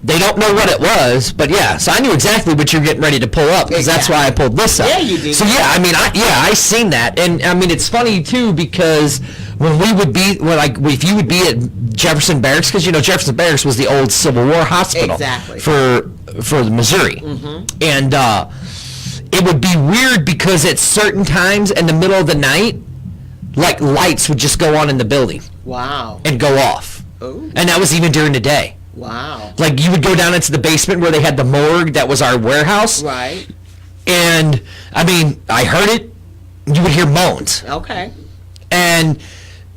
They don't know what it was, but yeah. So I knew exactly what you're getting ready to pull up because that's why I pulled this up. Yeah, you did. So yeah, I mean, I seen that, and I mean, it's funny too because when we would be, if you would be at Jefferson Barracks, because Jefferson Barracks was the old Civil War hospital Exactly. for Missouri, and it would be weird because at certain times in the middle of the night, like lights would just go on in the building Wow. and go off, Ooh. and that was even during the day. Wow. Like you would go down into the basement where they had the morgue that was our warehouse. Right. And I mean, I heard it. You would hear moans. Okay. And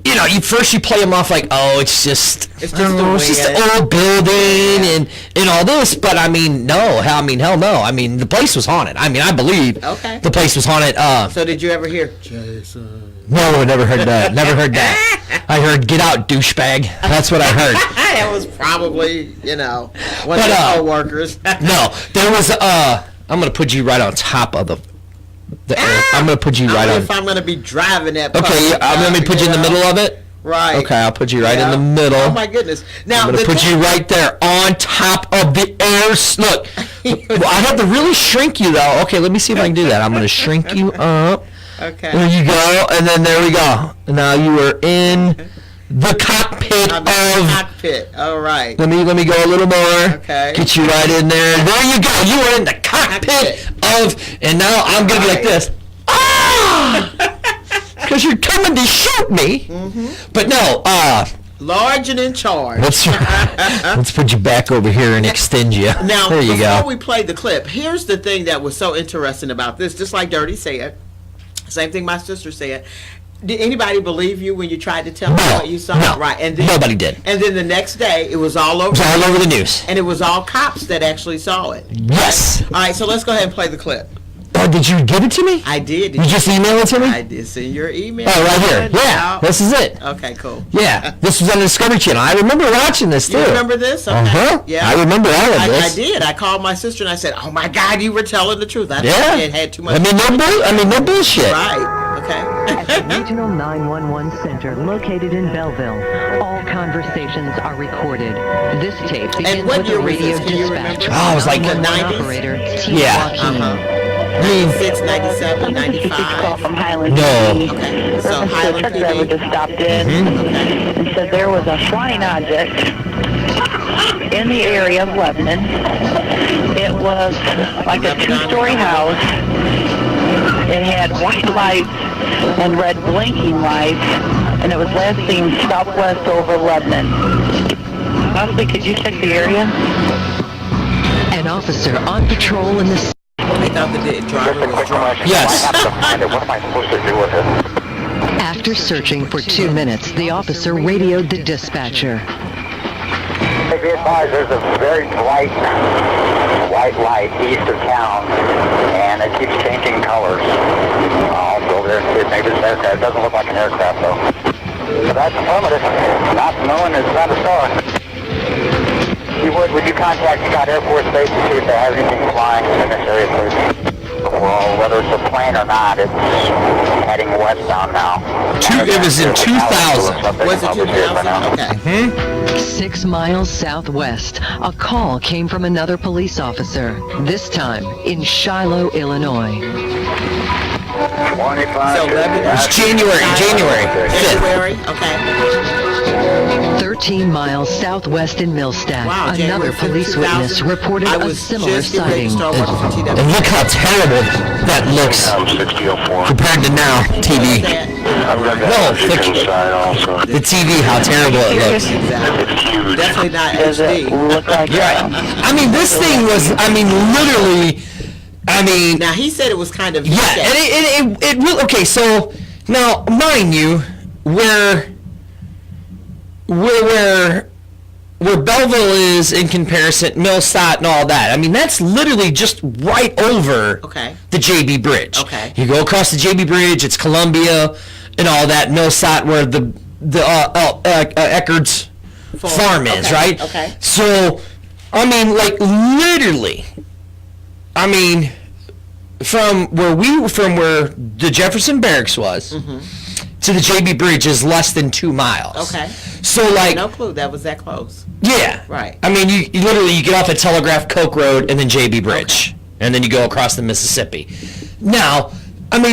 you play them off like, oh, it's just It's I don't just know, the it's just wind. an old building and all this. But I mean, no. Hell no. I mean, the place was haunted. I mean, I believe Okay. the place was haunted. So did you ever hear Jason? No, I never heard that. Never heard that. I heard, get out, douchebag. That's what I heard. That was probably, one of But, the co-workers. No, there was I'm gonna put you right on top of the I'm gonna put you I right don't know on. if I'm going to be driving that. Okay, let me put you in the middle of it. Right. Okay, I'll put you right Yeah. in the middle. Oh my goodness! Now I'm gonna put you right there on top of the air. Look, well, I have to really shrink you though. Okay, let me see if I can do that. I'm gonna shrink you up. Okay. There you go, and then there we go. Now you are in the cockpit I'm in the cockpit. All right. Let me go a little more. Okay. Get you right in there. There you go. You are in the cockpit of, and now I'm gonna be like this. Ah! because you're coming to shoot me. But no, large and in charge. let's put you back over here and extend you. Now, there you before go. we play the clip, here's the thing that was so interesting about this. Just like Dirty said, same thing my sister said. Did anybody believe you when you tried to tell me what you saw? No, right, and then, nobody did. And then the next day, it was all over. It was all over the news. And it was all cops that actually saw it. Yes. All right, so let's go ahead and play the clip. Oh, did you give it to me? I did. You just email it to me? I did send your email. Oh, right here. Yeah, this is it. Okay, cool. Yeah, this was on the Discovery Channel. I remember watching this too. You remember this? Okay. Uh-huh. Yeah. I remember all of this. I did. I called my sister and I said, "Oh my God, you were telling the truth." I Yeah. it had too much. I mean, no bullshit. Right. Okay. At the Regional 911 Center located in Belleville, all conversations are recorded. This tape begins what with year a was radio this? Can you dispatch. remember? Oh, it was like the 90s? Operator T. Yeah. Joaquin. 96, 97, 95. From Highland No. PD. Okay. So The Highland truck driver just PD. stopped in Okay. and said there was a flying object in the area of Lebanon. It was like a two-story house. It had white lights and red blinking lights, and it was last seen southwest over Lebanon. Possibly, could you check the area? An officer on patrol in the I thought the driver was drunk. Yes. What am I supposed to do with it? After searching for 2 minutes, the officer radioed the dispatcher. Hey, be advised, there's a very bright white light east of town, and it keeps changing colors. I'll go over there and see if maybe it's an aircraft. It doesn't look like an aircraft, though. So that's affirmative. Not knowing it's not a star. Would you contact Scott Air Force Base to see if they have anything flying in this area, please? Well, whether it's a plane or not, it's heading westbound now. It was in 2000. Was it 2000? Okay. 6 miles southwest, a call came from another police officer, this time in Shiloh, Illinois. 25. So Lebanon. It's January 5th. January. Okay. 13 miles southwest in Millstack, Wow. another January 5th, police 2000. witness reported I a was similar just getting ready to sighting. start watching TW. And look how terrible that looks 6004. compared to now, TV. I've got No, that inside also. the TV, how terrible it looks. Exactly. Definitely not Does it HD. look like Yeah, I mean, this thing was, literally, Now he said it was kind of yeah, and it really, okay, so, now, mind you, where Belleville is in comparison, Millstadt and all that, that's literally just right over the JB Bridge. Okay. You go across the JB Bridge, it's Columbia and all that, Millstadt where the Eckerd's farm is, Okay, right? okay. So, literally, from where the Jefferson Barracks was to the JB Bridge is less than 2 miles. Okay. So No clue that was that close. yeah. Right. You literally you get off at Telegraph Coke Road and then JB Bridge, and then you go across the Mississippi. Now, when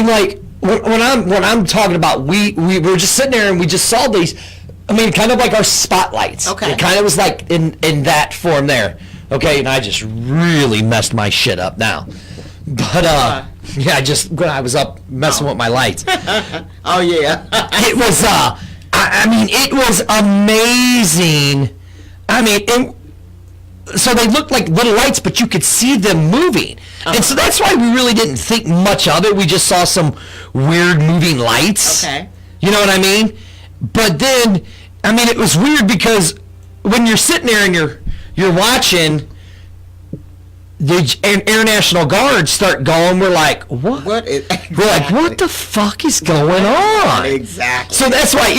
I'm talking about we were just sitting there and we just saw these, kind of like our spotlights. Okay. It kind of was like in that form there. Okay, and I just really messed my shit up now. But when I was up messing with my lights. Oh yeah. It was it was amazing. So they looked like little lights, but you could see them moving. And so that's why we really didn't think much of it. We just saw some weird moving lights. Okay. You know what I mean? But then, it was weird because when you're sitting there and you're watching, the Air National Guard start going, we're like, what? We're like, what the fuck is going on? Exactly. So that's why,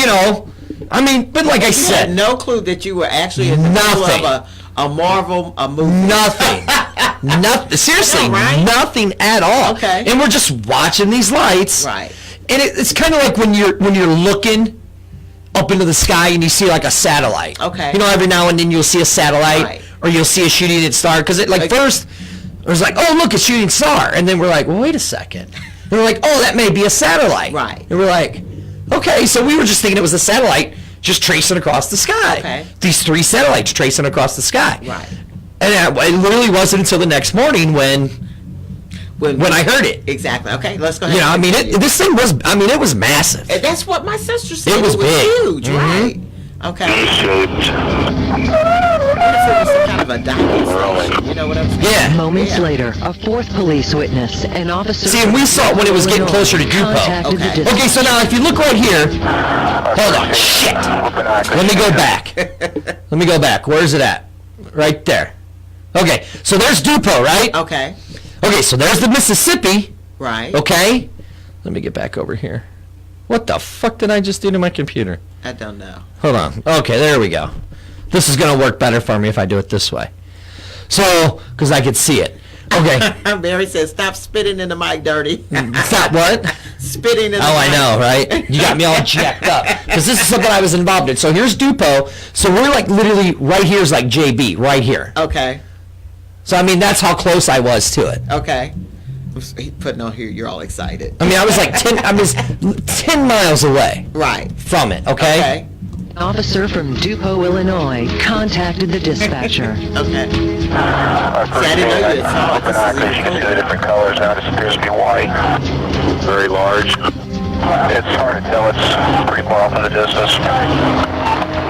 but like I You said, had no clue that you were actually in the middle of a Marvel movie. nothing. Nothing. Seriously, I know, right? nothing at all. Okay. And we're just watching these lights. Right. And it's kind of like when you're looking up into the sky and you see like a satellite. Okay. Every now and then you'll see a satellite. Right. Or you'll see a shooting star, because first it was like, oh look, a shooting star, and then we're like, well, wait a second, and we're like, oh, that may be a satellite, Right. And we're like, okay, so we were just thinking it was a satellite just tracing across the sky. Okay. These 3 satellites tracing across the sky. Right. And it literally wasn't until the next morning when When I heard it. Exactly. Okay, let's go ahead. You know, I mean, this thing was, it was massive. And that's what my sister said. It was big. Huge, right? Okay. What if it was some kind of a diving station? You know what I'm saying? Yeah. Moments later, a fourth police witness, an officer... See, and we saw it when it was getting closer to Dupo. Okay, so now if you look right here... Hold on. Shit. Let me go back. Let me go back. Where is it at? Right there. Okay, so there's Dupo, right? Okay. Okay, so there's the Mississippi. Right. Okay. Let me get back over here. What the fuck did I just do to my computer? I don't know. Hold on. Okay, there we go. This is going to work better for me if I do it this way. So, because I could see it. Okay. Mary says, stop spitting in the mic, Dirty. Stop what? Spitting in the mic. Oh, I know, right? You got me all jacked up. Because this is something I was involved in. So here's Dupo. So we're like literally, right here is like JB, right here. Okay. So, I mean, that's how close I was to it. Okay. He putting on here, you're all excited. I mean, I was like 10 miles away. Right. From it, okay? Okay. An officer from Dupo, Illinois, contacted the dispatcher. Okay. See, I didn't know you saw it. You can see the different colors now. This appears to be white. Very large. It's hard to tell. It's pretty far off in the distance.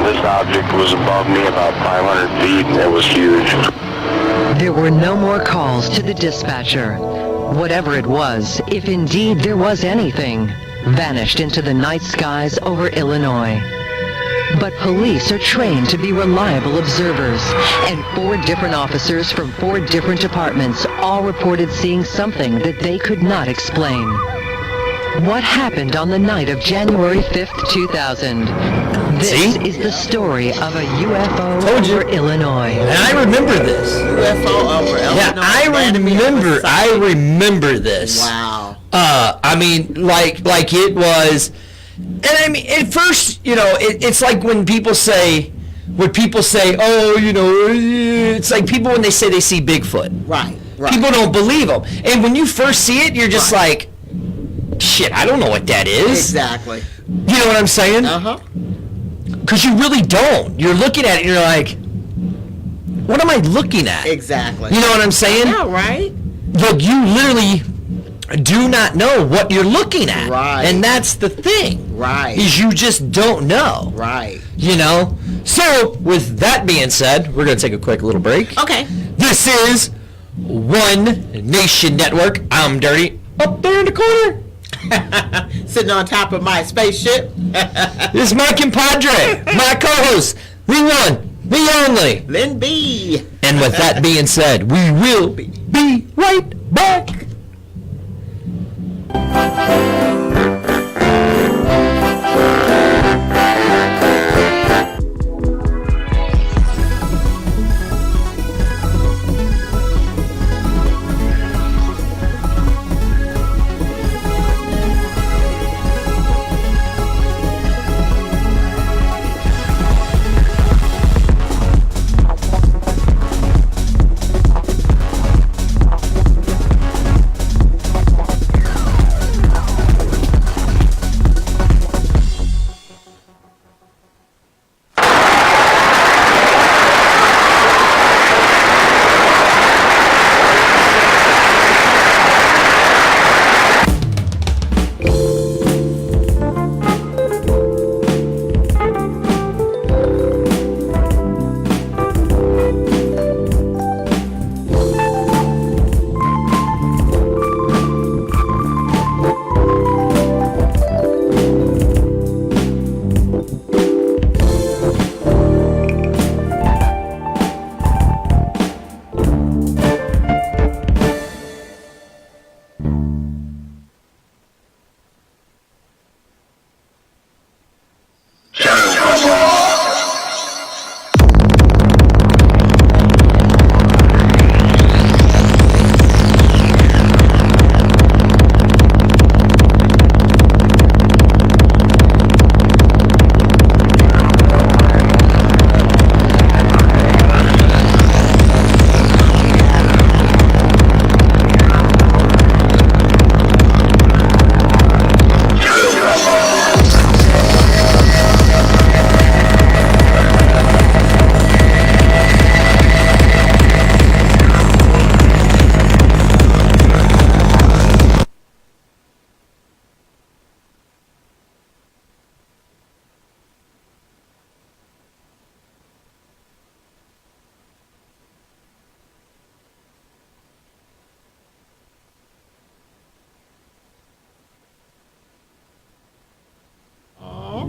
This object was above me about 500 feet, and it was huge. There were no more calls to the dispatcher. Whatever it was, if indeed there was anything, vanished into the night skies over Illinois. But police are trained to be reliable observers, and 4 different officers from 4 different departments all reported seeing something that they could not explain. What happened on the night of January 5th, 2000? This is the story of a UFO over Illinois. And I remember this. UFO over Illinois. Yeah, I remember this. Wow. I mean, like it was, and I mean, at first, you know, it's like when people say, oh, you know, it's like people when they say they see Bigfoot. Right. People don't believe them. And when you first see it, you're just like, shit, I don't know what that is. Exactly. You know what I'm saying? Uh-huh. Because you really don't. You're looking at it and you're like, what am I looking at? Exactly. You know what I'm saying? Yeah, right? Look, you literally do not know what you're looking at. Right. And that's the thing. Right. Is you just don't know. Right. You know? So, with that being said, we're going to take a quick little break. Okay. This is One Nation Network. I'm Dirty. Up there in the corner. Sitting on top of my spaceship. This is my compadre, my co-host, the one, the only, Lynn B. And with that being said, we will be right back.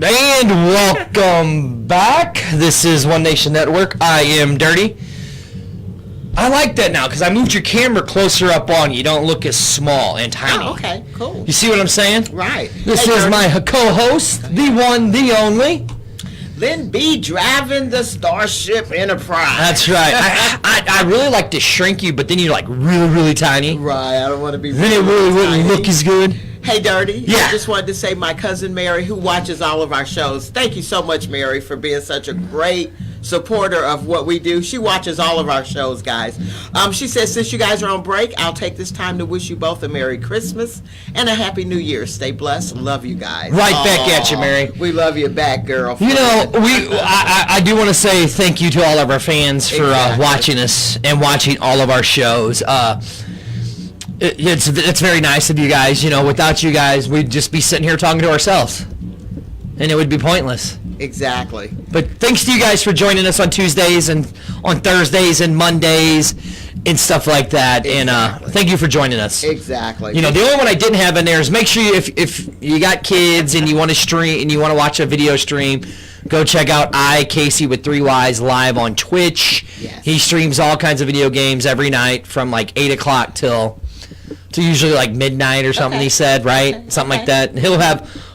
And welcome back. This is One Nation Network. I am Dirty. I like that now because I moved your camera closer up on you. You don't look as small and tiny. Oh, okay, cool. You see what I'm saying? Right. This is my co-host, the one, the only. Lynn B driving the Starship Enterprise. That's right. I really like to shrink you, but then you're like really, really tiny. Right, I don't want to be Then it really wouldn't look as good. Hey, Dirty. Yeah. I just wanted to say my cousin Mary, who watches all of our shows, thank you so much, Mary, for being such a great supporter of what we do. She watches all of our shows, guys. She says, since you guys are on break, I'll take this time to wish you both a Merry Christmas and a Happy New Year. Stay blessed. Love you guys. Right back at you, Mary. We love you back, girl. You know, I do want to say thank you to all of our fans for watching us and watching all of our shows. It's very nice of you guys. You know, without you guys, we'd just be sitting here talking to ourselves, and it would be pointless. Exactly. But thanks to you guys for joining us on Tuesdays and on Thursdays and Mondays and stuff like that. Exactly. And thank you for joining us. Exactly. You know, the only one I didn't have in there is make sure if you got kids and you want to stream and you want to watch a video stream, go check out Casey with 3 Ys live on Twitch. Yes. He streams all kinds of video games every night from like 8 o'clock till usually like midnight or something. Okay. He said, right? Okay. Something like that.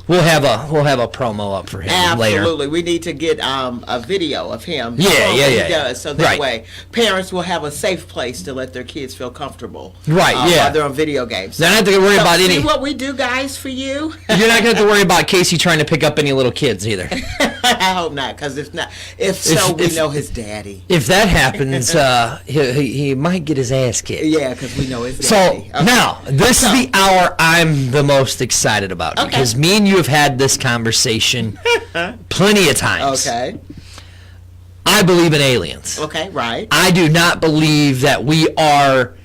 We'll have a promo up for him later. Absolutely. We need to get a video of him. Yeah. He does, so that Right. way parents will have a safe place to let their kids feel comfortable. Right, while they're on video games. They don't have to worry about see any. what we do, guys, for you? You're not going to have to worry about Casey trying to pick up any little kids either. I hope not, because if we know his daddy. If that happens, he might get his ass kicked. Yeah, because we know his So daddy. Okay. now, this is the hour I'm the most excited about because me and you have had this conversation plenty of times. Okay. I believe in aliens. Okay, right. I do not believe that we are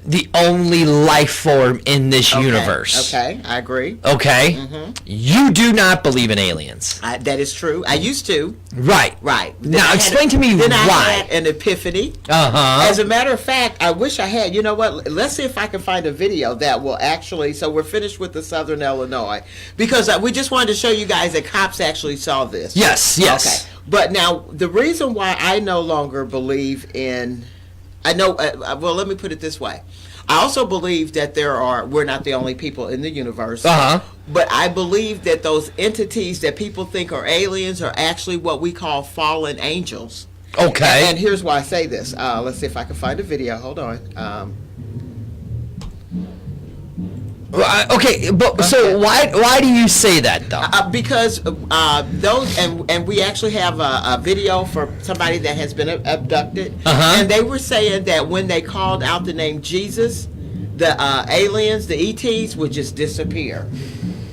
the only life form in this universe. Okay, I agree. Okay? Mm-hmm. You do not believe in aliens. That is true. I used to. Right. Now, explain to me then why. I had an epiphany. Uh-huh. As a matter of fact, I wish I had. You know what? Let's see if I can find a video that will actually. So we're finished with the Southern Illinois because we just wanted to show you guys that cops actually saw this. Yes. Okay. But now the reason why I no longer believe in, well, let me put it this way. I also believe that we're not the only people in the universe. Uh-huh. But I believe that those entities that people think are aliens are actually what we call fallen angels. Okay. And here's why I say this. Let's see if I can find a video. Hold on. Okay, but so why do you say that though? Because those and we actually have a video for somebody that has been abducted, and they were saying that when they called out the name Jesus, the aliens, the ETs, would just disappear.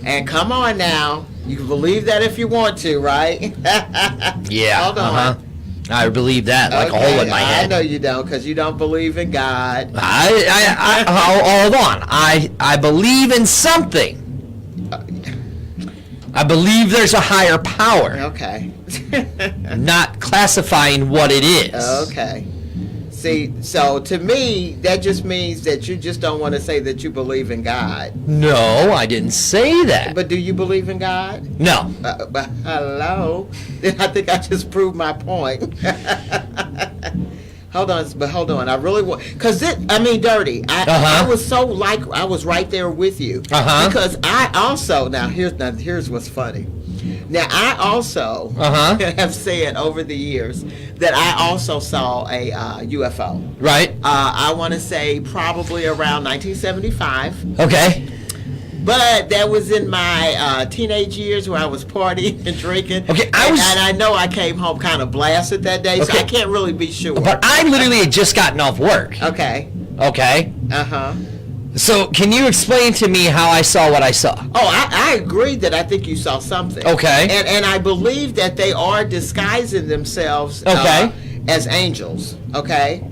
And come on now, you can believe that if you want to, right? Yeah. Hold on. I believe that like a hole in my head. I know you don't, because you don't believe in God. Hold on. I believe in something. I believe there's a higher power. Okay. Not classifying what it is. Okay. See, so to me, that just means that you just don't want to say that you believe in God. No, I didn't say that. But do you believe in God? No. But hello? I think I just proved my point. Hold on. I really want, because Dirty. I was so I was right there with you. Because I also, here's what's funny. Now, I also have said over the years that I also saw a UFO. Right. I want to say probably around 1975. Okay. But that was in my teenage years where I was partying and drinking. Okay, and I know I came home kind of blasted that day, so I can't really be sure. But I literally had just gotten off work. Okay. So can you explain to me how I saw what I saw? Oh, I agree that I think you saw something. Okay. And I believe that they are disguising themselves as angels. Okay.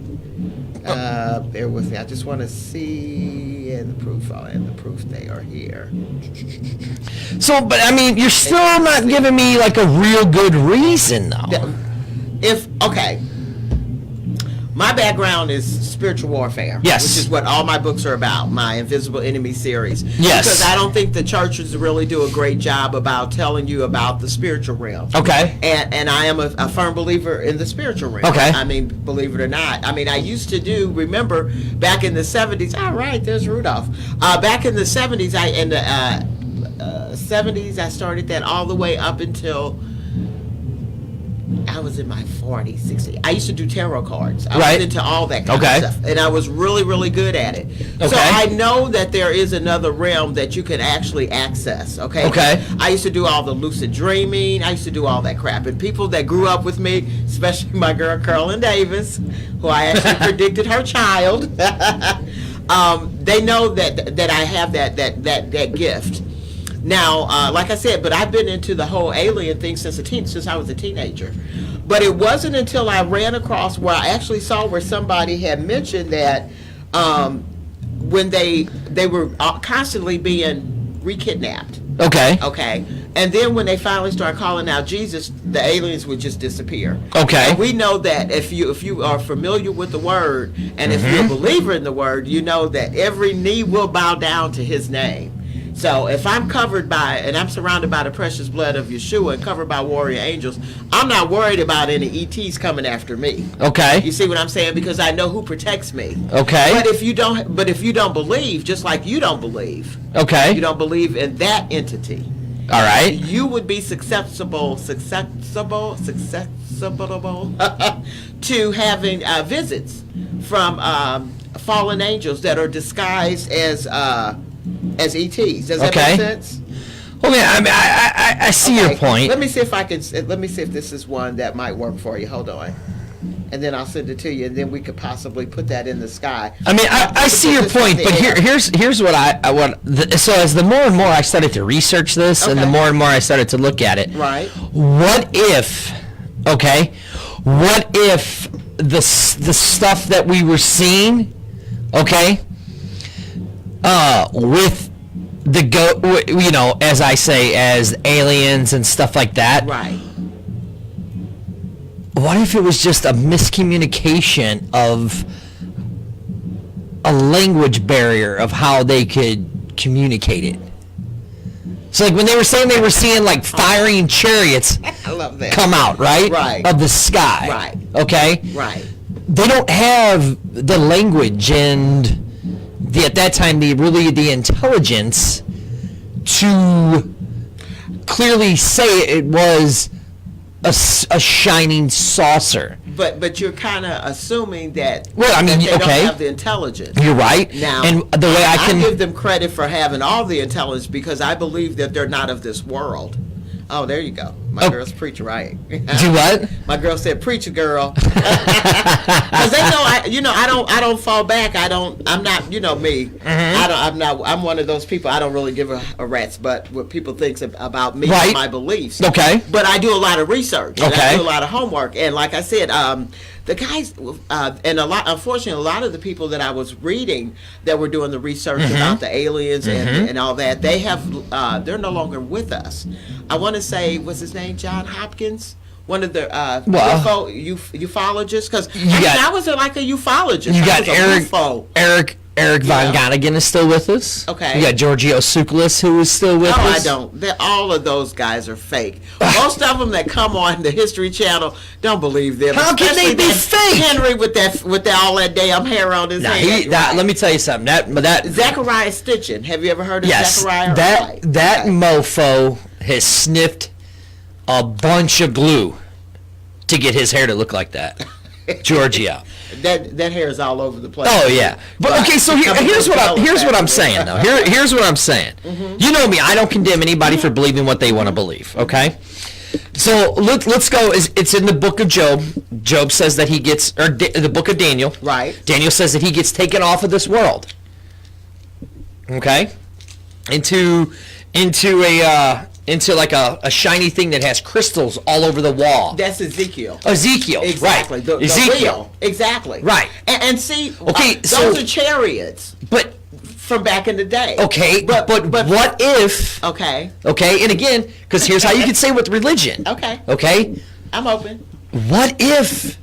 Bear with me. I just want to see and the proof they are here. So, but I mean, you're still not giving me like a real good reason, though. My background is spiritual warfare. Yes. Which is what all my books are about, my Invisible Enemy series. Yes. Because I don't think the churches really do a great job about telling you about the spiritual realm. Okay. And I am a firm believer in the spiritual realm. Okay. I mean, believe it or not. I mean, I used to remember back in the 70s, all right, there's Rudolph. Back in the 70s, in the 70s, I started that all the way up until I was in my 40s, 60s. I used to do tarot cards. I was into all that kind of stuff. And I was really, really good at it. Okay. So I know that there is another realm that you can actually access, okay? Okay. I used to do all the lucid dreaming. I used to do all that crap. And people that grew up with me, especially my girl Carolyn Davis, who I actually predicted her child, they know that I have that gift. Now, like I said, but I've been into the whole alien thing since I was a teenager. But it wasn't until I ran across where I actually saw where somebody had mentioned that when they were constantly being re-kidnapped. Okay. Okay. And then when they finally started calling out Jesus, the aliens would just disappear. Okay. And we know that if you are familiar with the word, and if you're a believer in the word, you know that every knee will bow down to his name. So if I'm covered by, and I'm surrounded by the precious blood of Yeshua and covered by warrior angels, I'm not worried about any ETs coming after me. Okay. You see what I'm saying? Because I know who protects me. Okay. But if you don't believe, just like you don't believe. Okay. You don't believe in that entity. All right. You would be susceptible to having visits from fallen angels that are disguised as ETs. Does that make sense? Well, yeah, I mean, I see your point. Let me see if this is one that might work for you. Hold on. And then I'll send it to you, and then we could possibly put that in the sky. I mean, I see your point, but here's what I want. So as the more and more I started to research this, and the more and more I started to look at it, right? What if the stuff that we were seeing, with the as I say, as aliens and stuff like that, right? What if it was just a miscommunication of a language barrier of how they could communicate it? So like when they were saying they were seeing like firing chariots I love that. Come out, right? Right. Of the sky. Right. Okay? Right. They don't have the language and at that time the intelligence to clearly say it was a shining saucer. But you're kind of assuming that, well, I mean, that they don't have the intelligence. You're right. Now, and the way I can give them credit for having all the intelligence because I believe that they're not of this world. Oh, there you go. My girl's preacher, right? Do what? My girl said, "Preacher, girl," because they know I don't fall back. I'm not, me. Mm-hmm. I'm one of those people. I don't really give a rat's butt what people think about me right. and my beliefs. Okay. But I do a lot of research. And okay. I do a lot of homework, and like I said, the guys, and unfortunately, a lot of the people that I was reading that were doing the research mm-hmm. about the aliens mm-hmm. and all that, they're no longer with us. I want to say, what's his name, John Hopkins? One of the ufologists, because I was like a ufologist. You got Eric Von Gonigan is still with us. Okay. You got Giorgio Tsoukalos, who is still with us. No, I don't. All of those guys are fake. Most of them that come on the History Channel, don't believe them. How can they be fake? Henry with all that damn hair on his head. Let me tell you something. That Zachariah Stitchin. Have you ever heard of Zachariah? That mofo has sniffed a bunch of glue to get his hair to look like that. Giorgio. That hair is all over the place. Oh yeah, but okay. So here's what I'm saying though. Here's what I'm saying. Mm-hmm. You know me. I don't condemn anybody for believing what they want to believe. Okay. So let's go. It's in the book of Job. Job says that he gets, or the book of Daniel. Right. Daniel says that he gets taken off of this world. Okay. Into like a shiny thing that has crystals all over the wall. That's Ezekiel. Exactly. Right. Ezekiel. Wheel. Exactly. Right. And see, okay, those are chariots. But from back in the day. Okay, but what if? Okay, and again, because here's how you can say with religion. Okay. Okay. I'm open. What if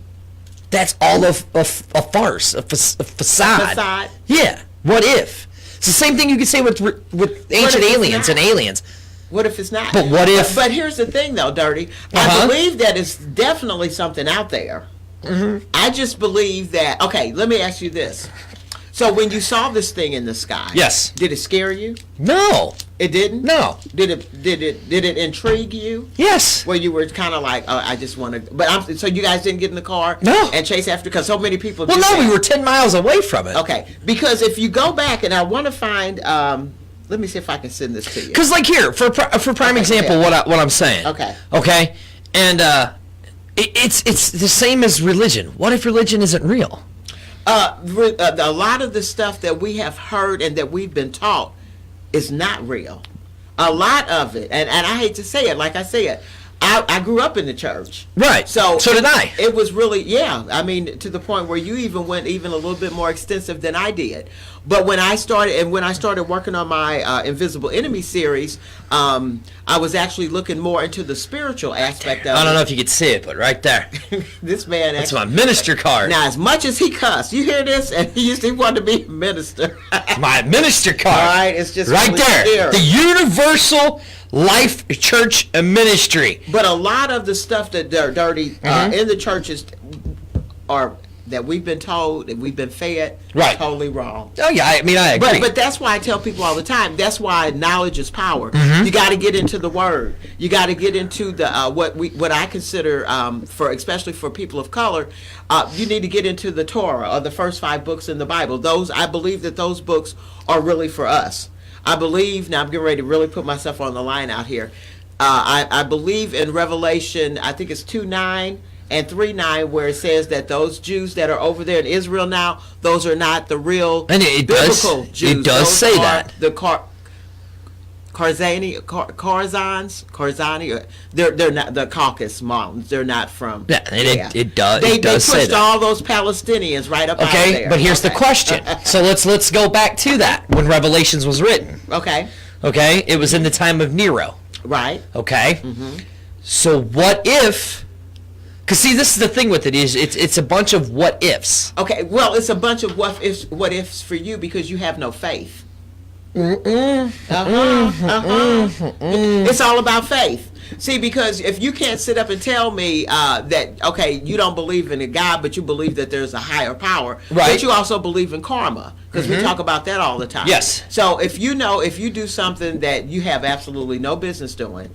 that's all a farce, a facade. Facade. Yeah. What if? It's the same thing you could say with ancient aliens and aliens. What if it's not? But what if? But here's the thing, though, Dirty. I believe that it's definitely something out there. I just believe that. Okay, let me ask you this. So when you saw this thing in the sky, yes, did it scare you? No, it didn't. No, did it intrigue you? Yes. Where you were kind of like, oh, I just want to. But so you guys didn't get in the car, no, and chase after because so many people. Well, no, we were 10 miles away from it. Okay, because if you go back, and I want to find. Let me see if I can send this to you. Because, like here, for prime example, what I'm saying. Okay, and it's the same as religion. What if religion isn't real? A lot of the stuff that we have heard and that we've been taught is not real. A lot of it, and I hate to say it, like I said, I grew up in the church. Right. So did I. It was really, I mean, to the point where you even went even a little bit more extensive than I did. But when I started working on my Invisible Enemy series, I was actually looking more into the spiritual aspect of it. I don't know if you could see it, but right there. This man That's my minister card. Now, as much as he cussed, you hear this? And he wanted to be a minister. My minister card. Right, it's just right really there. scary. The Universal Life Church and Ministry. But a lot of the stuff that are dirty in the churches are that we've been told, that we've been fed, right, totally wrong. Oh yeah, I mean I agree. But that's why I tell people all the time. That's why knowledge is power. You got to get into the Word. You got to get into the what I consider for especially for people of color. You need to get into the Torah or the first 5 books in the Bible. I believe that those books are really for us. I believe, now I'm getting ready to really put myself on the line out here. I believe in Revelation, I think it's 2:9 and 3:9, where it says that those Jews that are over there in Israel now, those are not the real biblical Jews. It does those say are that. The Karzani, they're not the Caucasus Mountains. They're not from. Yeah, it does. They it does say pushed that. all those Palestinians right up out of Okay, there. but here's the question. So let's go back to that when Revelations was written. Okay. Okay, it was in the time of Nero. Right. Okay. So what if? Because see, this is the thing with it is it's a bunch of what ifs. Okay, well, it's a bunch of what ifs for you because you have no faith. It's all about faith. See, because if you can't sit up and tell me that, okay, you don't believe in a God, but you believe that there's a higher power, right, but you also believe in karma, because we talk about that all the time. Yes. So if you do something that you have absolutely no business doing,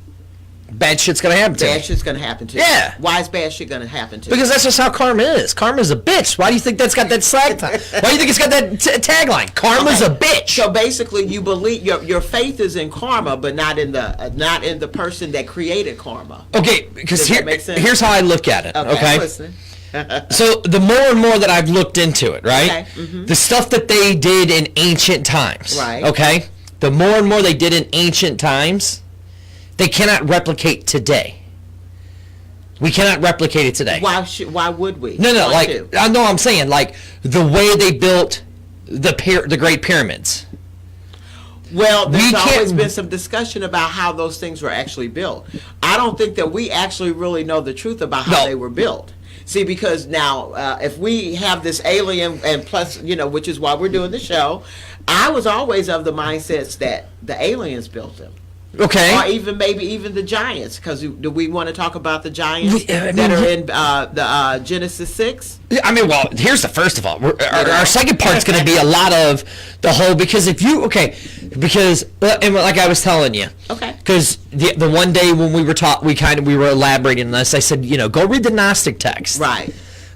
bad shit's gonna happen to you. Bad shit's gonna happen to you. Yeah. Why is bad shit gonna happen to you? Because that's just how karma is. Karma's a bitch. Why do you think that's got that slag time? Why do you think it's got that tagline? Karma's a bitch. So basically, you believe your faith is in karma, but not in the person that created karma. Okay, because here's how I look at it. Okay. Okay? I'm listening. So the more and more that I've looked into it, right? Okay. The stuff that they did in ancient times. Right. Okay? The more and more they did in ancient times, they cannot replicate today. We cannot replicate it today. Why would we? No, I know I'm saying, like, the way they built the Great Pyramids. Well, there's always been some discussion about how those things were actually built. I don't think that we actually really know the truth about how they were built. See, because now, if we have this alien, and plus, which is why we're doing the show, I was always of the mindsets that the aliens built them. Okay. Or even the giants, because do we want to talk about the giants that are in the Genesis 6? I mean, well, here's the first of all. Our second part's going to be a lot of the whole, because and like I was telling you. Okay. Because the one day when we were we were elaborating on this, I said, go read the Gnostic text. Right.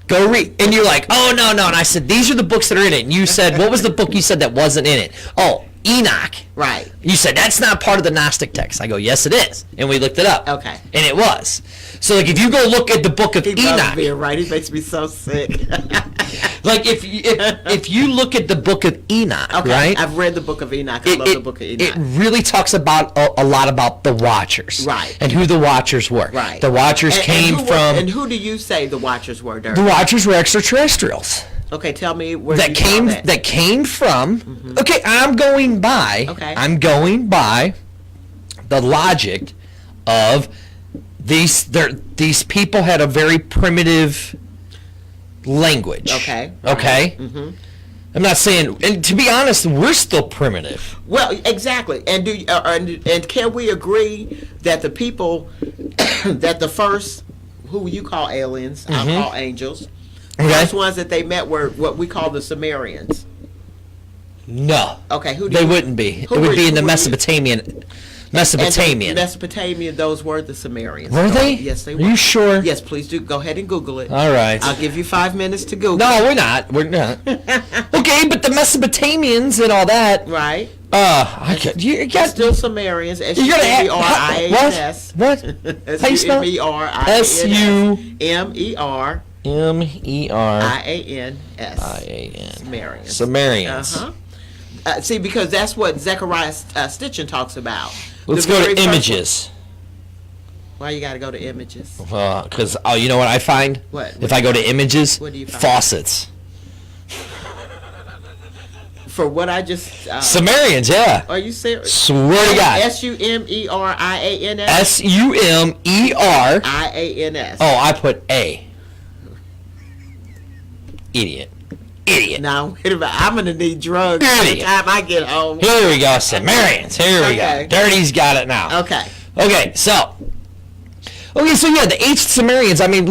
Go read, and you're like, oh, no, and I said, these are the books that are in it, and you said, what was the book you said that wasn't in it? Oh, Enoch. Right. You said that's not part of the Gnostic text. I go, yes, it is, and we looked it up. Okay. And it was. So, like, if you go look at the book of Enoch, being right, he makes me so sick. like, if you look at the book of Enoch, okay, right? I've read the book of Enoch. I love the book of Enoch. It really talks about a lot about the Watchers, right? And who the Watchers were, right? The Watchers came from. And who do you say the Watchers were, Dirk? The Watchers were extraterrestrials. Okay, tell me where that came from. Mm-hmm. Okay, I'm going by the logic of these people had a very primitive language. Okay. Okay. Mm-hmm. I'm not saying, and to be honest, we're still primitive. Well, exactly. And and can we agree that the people that the first, who you call aliens, I call angels, the first ones that they met were what we call the Sumerians? No. Okay, who do they you, wouldn't be. Who It would were- be in the who were you? Mesopotamian. Mesopotamia, those were the Sumerians. Were they? Yes, they Are were. you sure? Yes, please do. Go ahead and Google it. All right. I'll give you 5 minutes to Google. No, we're not. We're not. Okay, but the Mesopotamians and all that. Right. You got still Sumerians. You're gonna S-U-M-E-R-I-A-N-S. What? How you spell? S-U-M-E-R-I-A-N-S. I-A-N. Sumerians. Sumerians. See, because that's what Zechariah Stitchin talks about. Let's The go very to first images. Why you got to go to images? Because you know what I find? What? If I go to images, What do you find? faucets. For what I just... Sumerians, yeah. Are you serious? Swear to God. S-U-M-E-R-I-A-N-S? S-U-M-E-R. I-A-N-S. Oh, I put A. Idiot. Now, wait a minute. I'm going to need drugs by the time I get home. Here we go, Sumerians. Here we go. Dirty's got it now. Okay. Okay, so yeah, the ancient Sumerians. I mean,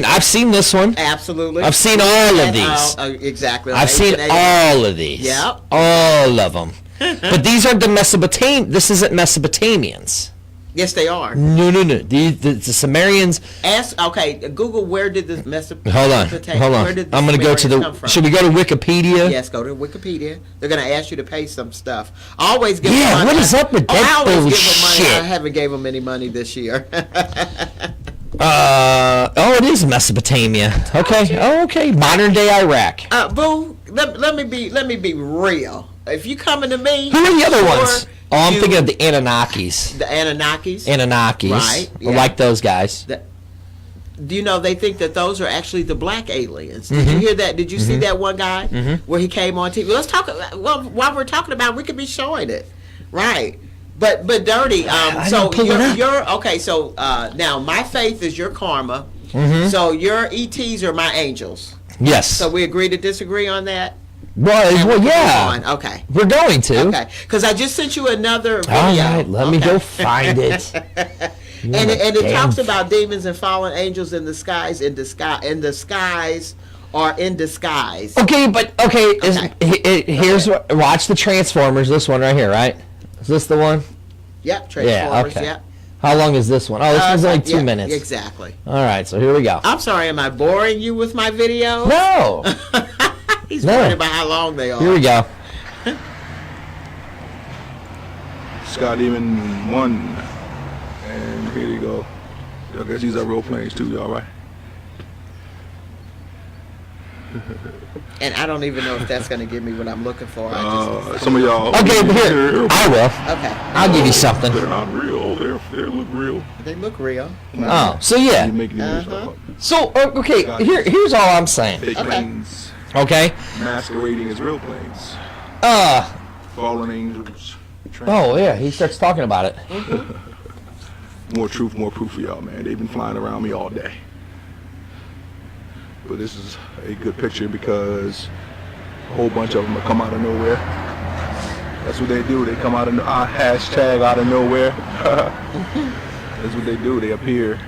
I've seen this one. Absolutely. I've seen all of these. Exactly. I've seen all of these. Yep. All of them. But these are the This isn't Mesopotamians. Yes, they are. No. The Sumerians. Google where did the Mesopotamians Hold on. Where did the I'm going to go to Sumerians come from? Should we go to Wikipedia? Yes, go to Wikipedia. They're going to ask you to pay some stuff. I always give them money. What is up with that I always bullshit? give them money. I haven't gave them any money this year. It is Mesopotamia. Okay. Oh, okay. Modern day Iraq. Boo, let me be real. If you coming to me, who are the other ones? Oh, I'm thinking of the Anunnakis. The Anunnakis? Anunnakis. Right. I like those guys. Do you know they think that those are actually the black aliens? Did you hear that? Did you see that one guy where he came on TV? Let's talk. Well, while we're talking about it, we could be showing it. Right. But Dirty, so you're okay, so now my faith is your karma. So your ETs are my angels. Yes. So we agree to disagree on that? Well, yeah. Okay. We're going to. Okay. Because I just sent you another video. All right, let me go find it. And it talks about demons and fallen angels in the skies, in the skies are in disguise. Okay, but here's what. Watch the Transformers. This one right here, right? Is this the one? Yep, Transformers. Yeah. Okay. Yep. How long is this one? Oh, this one's only 2 minutes. Exactly. All right, so here we go. I'm sorry, am I boring you with my video? No. He's worried about how long they are. Here we go. Scott Demon 1. And here you go. I guess these are real planes too, y'all, right? And I don't even know if that's going to give me what I'm looking for. Some of y'all. Okay, here. I will. Okay. I'll give you something. They're not real. They look real. They look real. Oh, so yeah. So okay, here's all I'm saying. Fake planes. Okay. Masquerading as real planes. Fallen angels. Oh yeah, he starts talking about it. More truth, more proof for y'all, man. They've been flying around me all day. But this is a good picture because a whole bunch of them will come out of nowhere. That's what they do. They come out of hashtag out of nowhere. That's what they do. They appear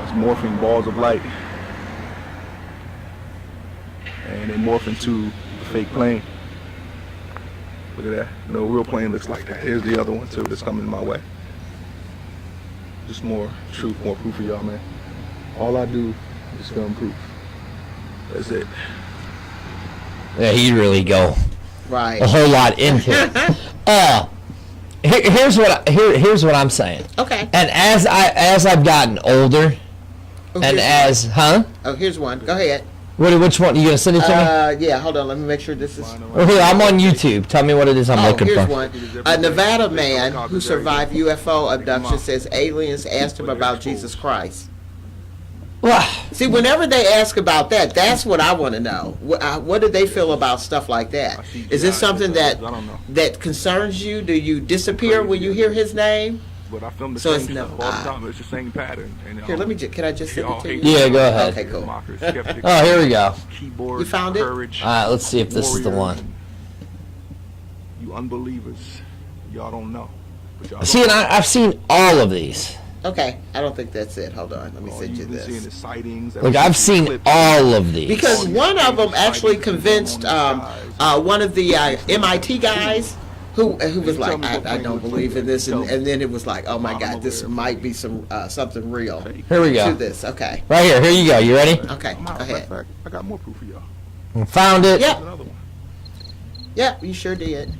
as morphing balls of light. And they morph into a fake plane. Look at that. No real plane looks like that. Here's the other one too that's coming my way. Just more truth, more proof for y'all, man. All I do is film proof. That's it. Yeah, he really go right a whole lot into it. Here's what I'm saying. Okay. And as I've gotten older, here's one. Go ahead. Which one? You gonna send it to me? Yeah. Hold on. Let me make sure this is. Here, I'm on YouTube. Tell me what it is I'm looking here's for. One. A Nevada man who survived UFO abduction says aliens asked him about Jesus Christ. See, whenever they ask about that, that's what I want to know. What do they feel about stuff like that? Is this something that concerns you? Do you disappear when you hear his name? But I film the So same it's stuff never all the odd. time. It's the same pattern. And, Here, can I just send it to you? Yeah, go ahead. Okay, cool. Mockers, skeptics, Oh, here we go. keyboard, You found it? courage, All right, let's see if this is the warriors, one. and you unbelievers, y'all don't know. But y'all See, and I've seen all of these. Okay, I don't think that's it. Hold on, let me all send you you've been seeing this. is sightings. Look, I've seen all of these. Because one of them actually convinced one of the MIT guys who was like, I don't believe in this, and then it was like, oh my God, this might be some something real. Here we go. To this, okay. Right here. Here you go. You ready? Okay, go ahead. I got more proof for y'all. Found it. Yep. Another one. Yep, you sure did.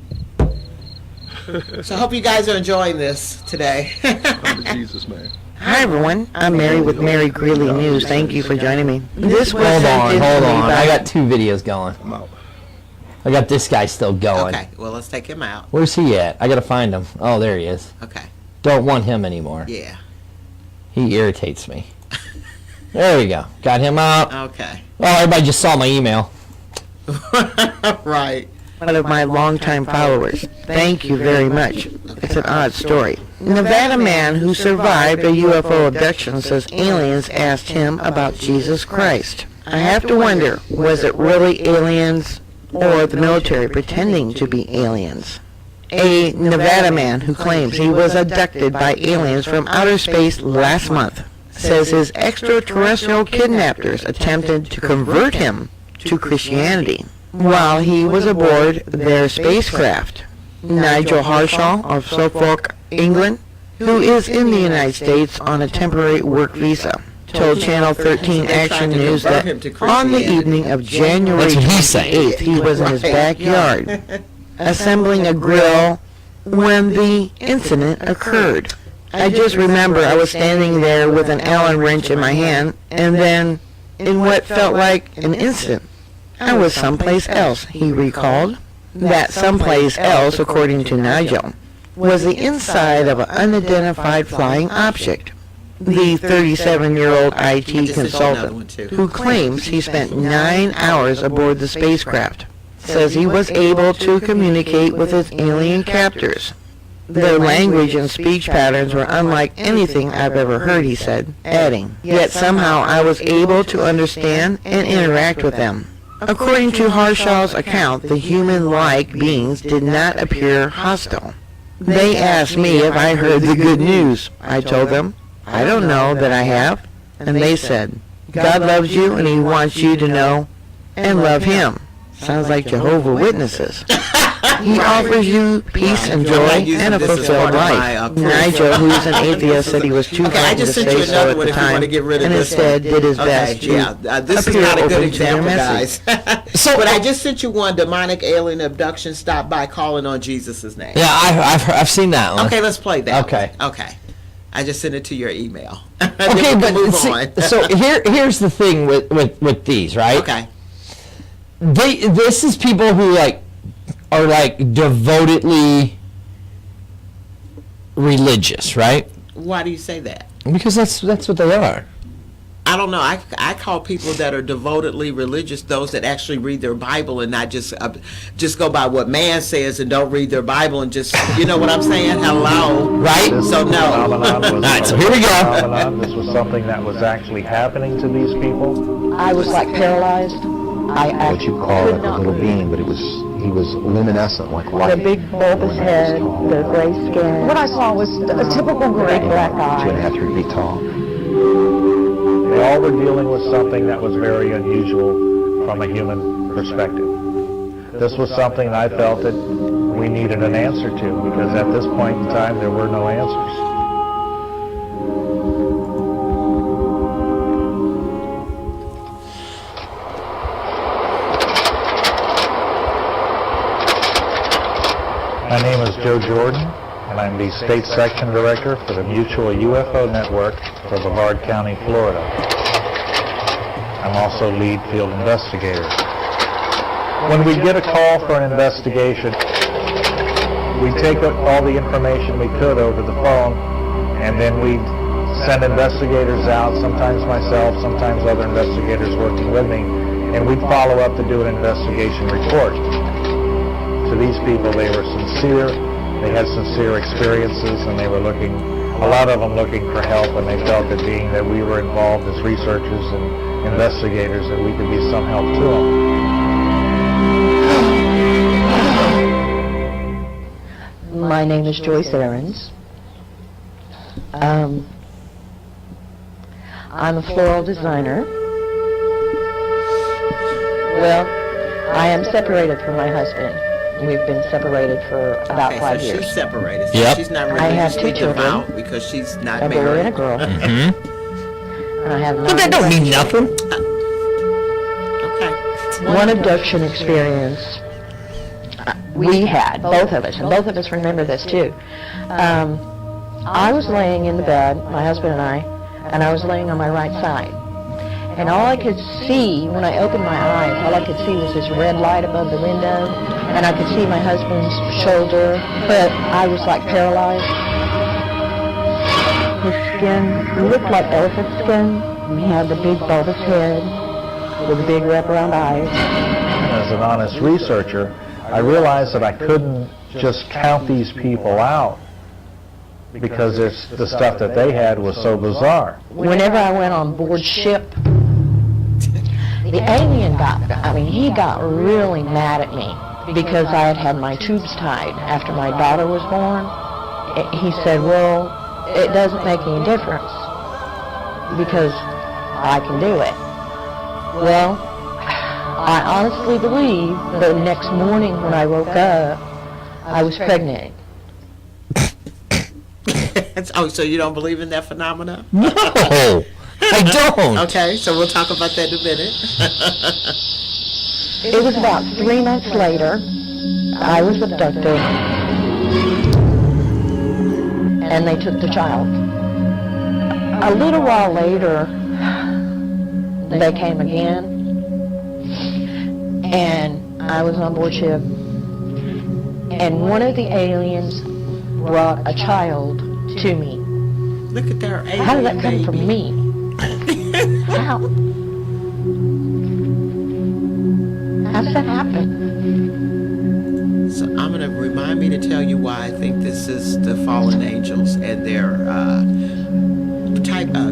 So I hope you guys are enjoying this today. I'm the Jesus man. Hi everyone, I'm Mary with Mary Greeley News. Thank you for joining me. This was Hold sent on. in to Hold me on. by- I got 2 videos going. I'm out. I got this guy still going. Okay, well, let's take him out. Where's he at? I gotta find him. Oh, there he is. Okay, Don't want him anymore. yeah. He irritates me. There we go. Got him out. Okay. Oh, everybody just saw my email. Right. One of my longtime followers. Thank you very much. It's an odd story. Nevada man who survived a UFO abduction says aliens asked him about Jesus Christ. I have to wonder, was it really aliens or the military pretending to be aliens? A Nevada man who claims he was abducted by aliens from outer space last month says his extraterrestrial kidnappers attempted to convert him to Christianity while he was aboard their spacecraft. Nigel Harshaw of Suffolk, England, who is in the United States on a temporary work visa, told Channel 13 Action News that on the evening of January That's what he's saying. 28th, he was in his backyard assembling a grill when the incident occurred. I just remember I was standing there with an Allen wrench in my hand, and then, in what felt like an instant, I was someplace else, he recalled. That someplace else, according to Nigel, was the inside of an unidentified flying object. The 37-year-old IT consultant, who claims he spent 9 hours aboard the spacecraft, says he was able to communicate with his alien captors. Their language and speech patterns were unlike anything I've ever heard, he said, adding, yet somehow I was able to understand and interact with them. According to Harshaw's account, the human-like beings did not appear hostile. They asked me if I heard the good news. I told them, I don't know that I have. And they said, God loves you and he wants you to know and love him. Sounds like Jehovah's Witnesses. He offers you peace and joy and a fulfilled life. Nigel, who's an atheist, said he was too frightened to say so at the time, and instead did his best to this is appear not a good open to their example, message. guys. But I just sent you one. Demonic alien abduction stopped by calling on Jesus' name. Yeah, I've seen that one. Okay, let's play that. Okay. one. Okay. I just sent it to your email. Okay, but move see, on. so here's the thing with these, right? Okay. This is people who are devotedly religious, right? Why do you say that? Because that's what they are. I don't know. I call people that are devotedly religious those that actually read their Bible and not just go by what man says and don't read their Bible and just, you know what I'm saying? Hello. Right? So no. All right, so here we go. This was something that was actually happening to these people. I was like paralyzed. What you call like a little being, but he was luminescent, like light. The big bulbous head, the gray skin. What I saw was a typical gray black eye. 2.5, 3 feet tall. They all were dealing with something that was very unusual from a human perspective. This was something I felt that we needed an answer to, because at this point in time there were no answers. My name is Joe Jordan, and I'm the State Section Director for the Mutual UFO Network for Brevard County, Florida. I'm also lead field investigator. When we get a call for an investigation, we take all the information we could over the phone, and then we send investigators out, sometimes myself, sometimes other investigators working with me, and we'd follow up to do an investigation report. To these people, they were sincere, they had sincere experiences, and they were looking a lot of them looking for help, and they felt that being that we were involved as researchers and investigators, that we could be some help to them. My name is Joyce Ahrens. I'm a floral designer. Well, I am separated from my husband. We've been separated for about 5 years. She's separated. So Yep. she's not I have two religiously children. devout because she's not A married. boy and a girl. Mm-hmm. And I have But that don't mean nothing. Okay. One abduction experience we had, both of us, and both of us remember this too. I was laying in the bed, my husband and I was laying on my right side. And all I could see, when I opened my eyes, all I could see was this red light above the window, and I could see my husband's shoulder, but I was like paralyzed. His skin looked like elephant skin. He had the big bulbous head with the big wraparound eyes. As an honest researcher, I realized that I couldn't just count these people out because the stuff that they had was so bizarre. Whenever I went on board ship, the alien he got really mad at me because I had had my tubes tied after my daughter was born. He said, well, it doesn't make any difference because I can do it. Well, I honestly believe the next morning when I woke up, I was pregnant. Oh, so you don't believe in that phenomena? No, I don't. Okay, so we'll talk about that in a minute. It was about 3 months later, I was abducted, and they took the child. A little while later, they came again, and I was on board ship, and one of the aliens brought a child to me. Look at their alien. How did that come from me? How? How did that happen? So I'm going to remind me to tell you why I think this is the fallen angels and their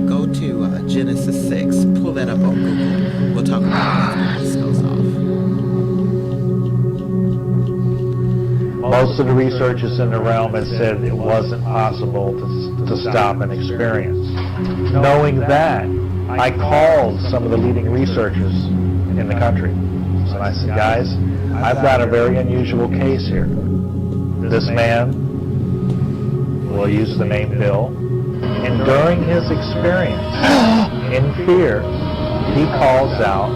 go to Genesis 6. Pull that up on Google. We'll talk about it after this goes off. Most of the researchers in the realm had said it wasn't possible to stop an experience. Knowing that, I called some of the leading researchers in the country. So I said, guys, I've got a very unusual case here. This man, we'll use the name Bill, and during his experience, in fear, he calls out,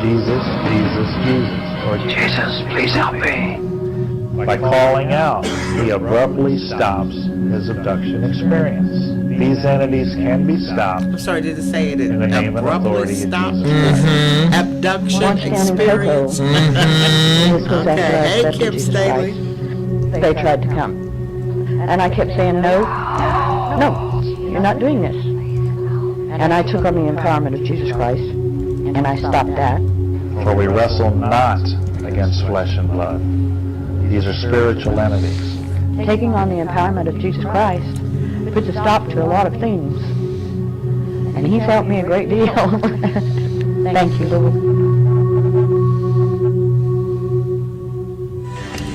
Jesus, Jesus, Jesus, or Jesus, please help me. By calling out, he abruptly stops his abduction experience. These entities can be stopped. I'm sorry, did it say it in the name and authority of Jesus. Abduction experience. This was after I Okay, hey accepted Kim Jesus Staley. Christ. They tried to come. And I kept saying, no, you're not doing this. And I took on the empowerment of Jesus Christ, and I stopped that. For we wrestle not against flesh and blood. These are spiritual entities. Taking on the empowerment of Jesus Christ puts a stop to a lot of things. And he's helped me a great deal. Thank you, Lord.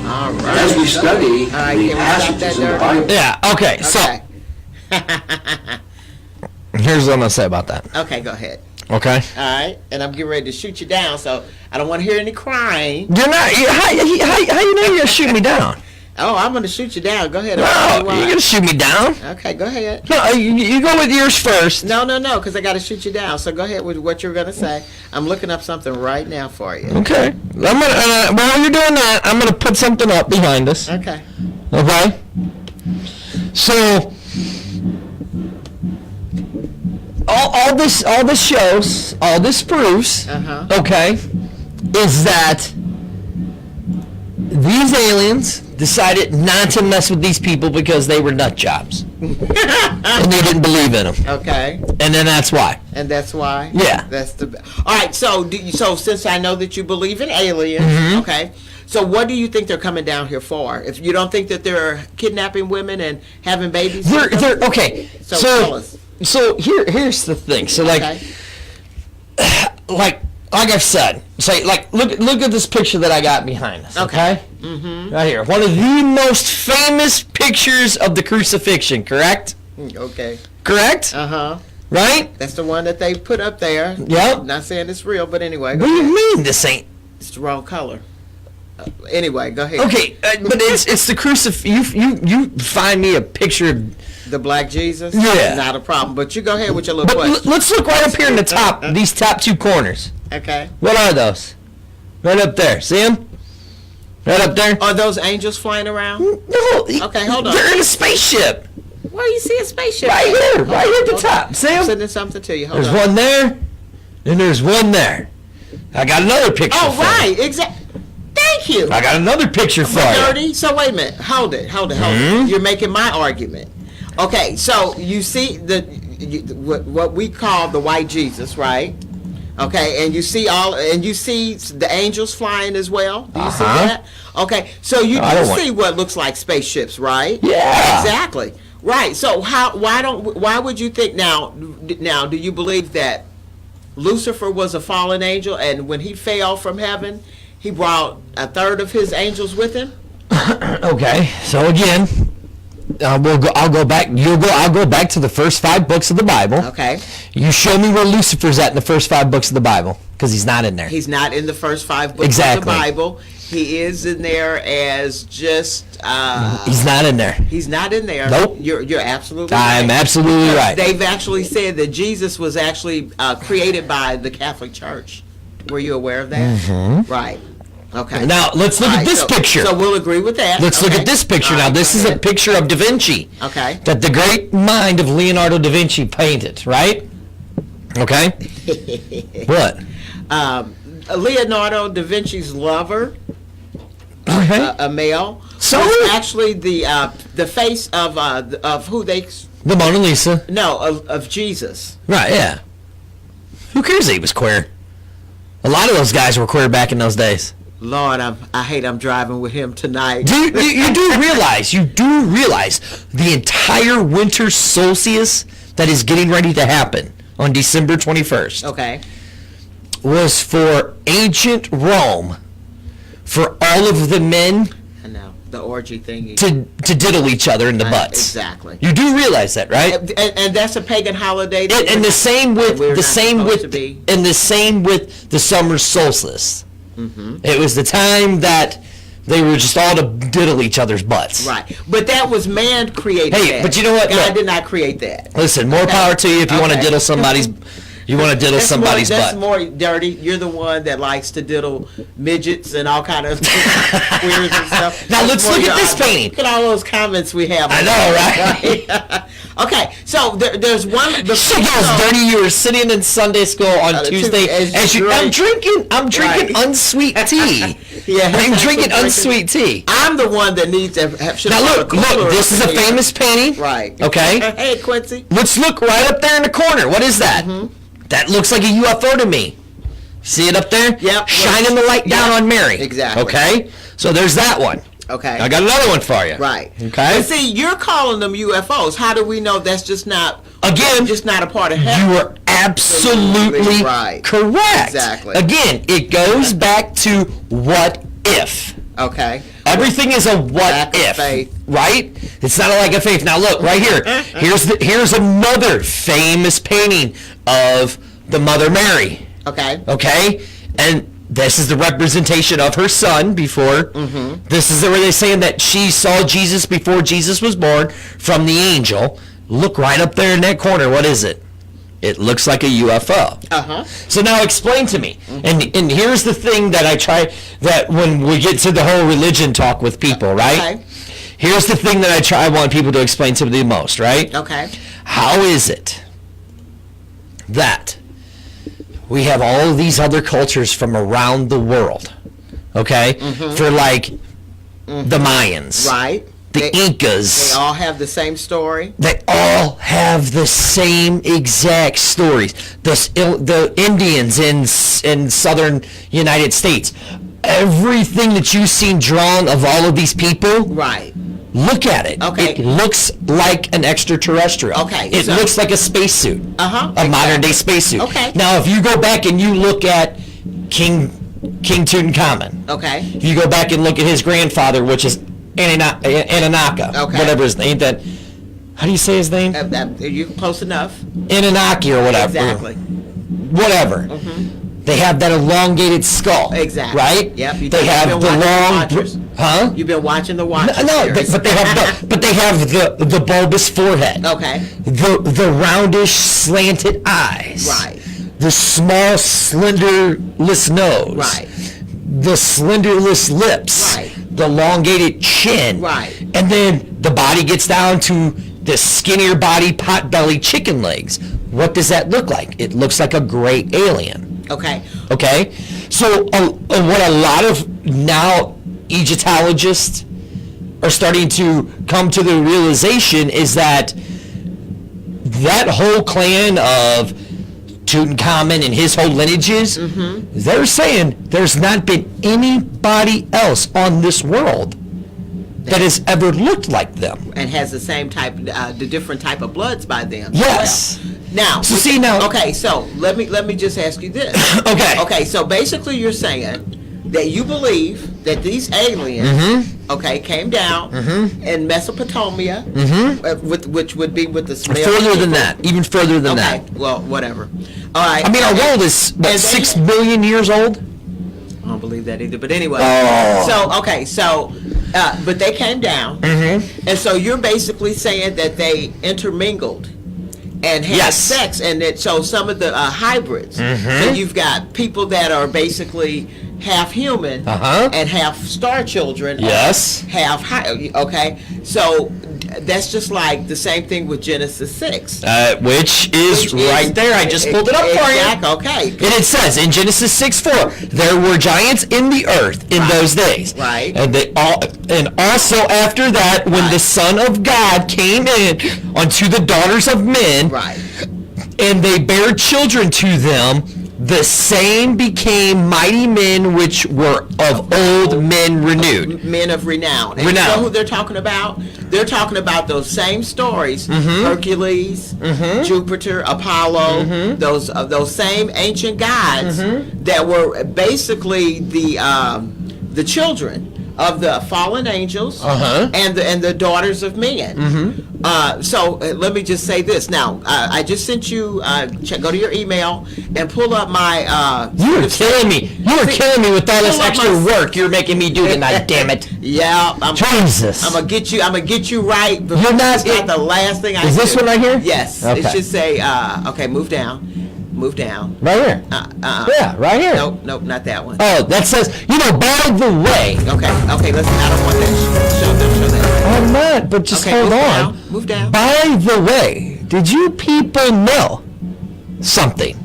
All right. As we study the passages in the Bible. Yeah, okay, so here's what I'm going to say about that. Okay, go ahead. Okay? All right, and I'm getting ready to shoot you down, so I don't want to hear any crying. You're not, how you know you're going to shoot me down? Oh, I'm going to shoot you down. Go ahead. No, you're going to shoot me down. Okay, go ahead. No, you go with yours first. No, because I got to shoot you down. So go ahead with what you're going to say. I'm looking up something right now for you. Okay. While you're doing that, I'm going to put something up behind us. Okay. Okay? So, all this shows, all this proves, okay, is that these aliens decided not to mess with these people because they were nut jobs. And they didn't believe in them. Okay. And then that's why. And that's why? Yeah. That's the. All right, so since I know that you believe in aliens, okay, So what do you think they're coming down here for? If you don't think that they're kidnapping women and having babies? They're okay. So tell us. So here's the thing. So like, like I've said, say like look at this picture that I got behind us. Okay. Mm-hmm. Right here, one of the most famous pictures of the crucifixion. Correct. Okay. Correct. Right. That's the one that they put up there. Yep. Not saying it's real, but anyway. What do you mean this ain't? It's the wrong color. Anyway, go ahead. Okay, but it's the you find me a picture of the black Jesus. Yeah. Not a problem. But you go ahead with your little question. Let's look right up here in the top. These top two corners. Okay. What are those? Right up there. See them? Right up there. Are those angels flying around? No. Okay, hold on. They're in a spaceship. Where you see a spaceship? Right here. Right here at the top. See them? I'm sending something to you. Hold There's on. one there, and there's one there. I got another picture Oh, for right. you. Exactly. Thank you. I got another picture for you. Dirty. So wait a minute. Hold it. You're making my argument. Okay, so you see what we call the white Jesus, right? Okay, and you see the angels flying as well. Do you see that? Okay, so you do see what looks like spaceships, right? Yeah. Exactly. Right. So why would you think now do you believe that Lucifer was a fallen angel, and when he fell from heaven, he brought a third of his angels with him? Okay, so again, I'll go back. I'll go back to the first 5 books of the Bible. Okay. You show me where Lucifer's at in the first 5 books of the Bible, because he's not in there. He's not in the first 5 books of the Bible. He is in there as just. He's not in there. He's not in there. Nope. You're absolutely right. I'm absolutely right. They've actually said that Jesus was actually created by the Catholic Church. Were you aware of that? Mm-hmm. Right. Okay. Now let's look at this picture. So we'll agree with that. Let's look at this picture. Now this is a picture of Da Vinci. Okay. That the great mind of Leonardo da Vinci painted, right? Okay. What? Leonardo da Vinci's lover, a male, so was actually the face of who they. The Mona Lisa. No, of Jesus. Right. Yeah. Who cares that he was queer? A lot of those guys were queer back in those days. Lord, I hate I'm driving with him tonight. You do realize the entire winter solstice that is getting ready to happen on December 21st. Okay. Was for ancient Rome, for all of the men. I know the orgy thing. To diddle each other in the butts. Exactly. You do realize that, right? And that's a pagan holiday. And the same with the summer solstice. Mm-hmm. It was the time that they were just all to diddle each other's butts. Right. But that was man created. Hey, but you know what? God did not create that. Listen, more power to you if you want to diddle somebody's. You want to diddle somebody's butt. That's more dirty. You're the one that likes to diddle midgets and all kind of queers and stuff. Now let's look at this painting. Look at all those comments we have. I know, right? Okay, so there's one. Shit goes dirty. You were sitting in Sunday school on Tuesday, I'm drinking unsweet tea. Yeah, I'm drinking unsweet tea. I'm the one that needs to have. Now look. This is a famous painting. Right. Okay. Hey, Quincy. Let's look right up there in the corner. What is that? Mm-hmm. That looks like a UFO to me. See it up there? Yep. Shining the light down on Mary. Exactly. Okay? So there's that one. Okay. I got another one for you. Right. Okay? But see, you're calling them UFOs. How do we know that's just not a part of heaven? You are absolutely right. Correct. Exactly. Again, it goes back to what if. Okay. Everything is a what if, right? It's not a lack of faith. Now look, right here. Here's another famous painting of the Mother Mary. Okay. Okay? And this is the representation of her son before. Mm-hmm. This is where they're saying that she saw Jesus before Jesus was born from the angel. Look right up there in that corner. What is it? It looks like a UFO. Uh-huh. So now explain to me. Mm-hmm. And here's the thing that I try, that when we get to the whole religion talk with people, right? Okay. Here's the thing that I want people to explain to me the most, right? Okay. How is it that we have all of these other cultures from around the world, okay? Mm-hmm. For like the Mayans. Right. The Incas. They all have the same story. They all have the same exact stories. The Indians in southern United States. everything that you've seen drawn of all of these people. Right. Look at it. Okay. It looks like an extraterrestrial. Okay. It looks like a spacesuit. Exactly. Modern day spacesuit. Okay. Now, if you go back and you look at King Tutankhamen. Okay. If you go back and look at his grandfather, which is Anunnaki. Okay. Whatever his name. How do you say his name? Are you close enough? Anunnaki or whatever. Exactly. Whatever. They have that elongated skull. Exactly. Right? Yep. They have the long. Huh? You've been watching the Watchers. No, but they have the bulbous forehead. Okay. The roundish slanted eyes. Right. The small slenderless nose. Right. The slenderless lips. Right. The elongated chin. Right. And then the body gets down to the skinnier body, pot-bellied chicken legs. What does that look like? It looks like a gray alien. Okay. Okay? So what a lot of now Egyptologists are starting to come to the realization is that whole clan of Tutankhamun and his whole lineages, they're saying there's not been anybody else on this world that has ever looked like them. And has the same type, the different type of bloods by them. Yes. Well. Now. So see now. Okay, so let me just ask you this. Okay. Okay, so basically you're saying that you believe that these aliens, okay, came down in Mesopotamia, which would be with the Sumerian Further than people. that, even further than that. Okay, well, whatever. All right. I mean, our world is, what, 6 billion years old? I don't believe that either, but anyway. Oh. So, but they came down, and so you're basically saying that they intermingled and had sex, and that so some of the hybrids. So you've got people that are basically half human and half star children. Yes. Half okay. So that's just like the same thing with Genesis 6. Which is right there. I just pulled it up for you. Okay. And it says in Genesis 6:4, there were giants in the earth in those days. Right. And also after that, when the Son of God came in unto the daughters of men, and they bare children to them, the same became mighty men which were of old men renewed. Men of renown. And you know who they're talking about? They're talking about those same stories. Hercules, Jupiter, Apollo, those same ancient gods that were basically the children of the fallen angels and the daughters of men. So let me just say this. Now, I just sent you, go to your email and pull up my... you were killing me. You were killing me with all this extra work you're making me do tonight, damn it. Yeah. Jesus. I'm gonna get you right. You're not... It's not the last thing I do. Is this one right here? Yes. Okay. It should say, okay, move down. Move down. Right here. Yeah, right here. Nope, not that one. Oh, that says, by the way. Okay, listen, I don't want that. Show that. I'm not, but just hold on. Move down. By the way, did you people know something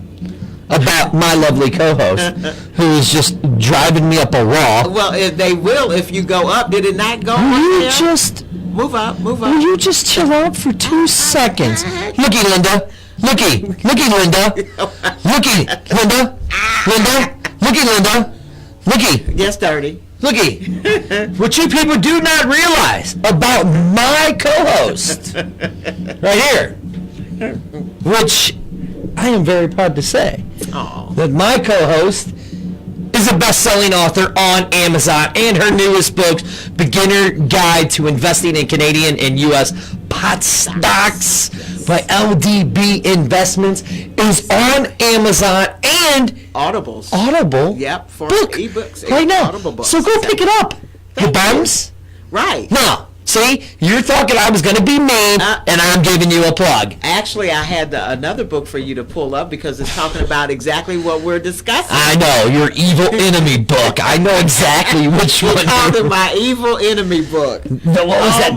about my lovely co-host who is just driving me up a wall? Well, they will if you go up. Did it not go Will you there? just... Move up. Will you just chill out for 2 seconds? Looky, Linda. Looky, Linda. Looky, Linda. Looky, Linda. Looky. Yes, Dirty. Looky. What you people do not realize about my co-host, right here, which I am very proud to say, that my co-host is a best-selling author on Amazon, and her newest book, Beginner Guide to Investing in Canadian and U.S. Pot Stocks by LDB Investments, is on Amazon and Audible. Yep, for book ebooks right now. Audible books. So go pick it up, you bums. Right. Now, see, you're thinking I was going to be mean, and I'm giving you a plug. Actually, I had another book for you to pull up because it's talking about exactly what we're discussing. I know, your evil enemy book. I know exactly which one. Called it my evil enemy book. What was that?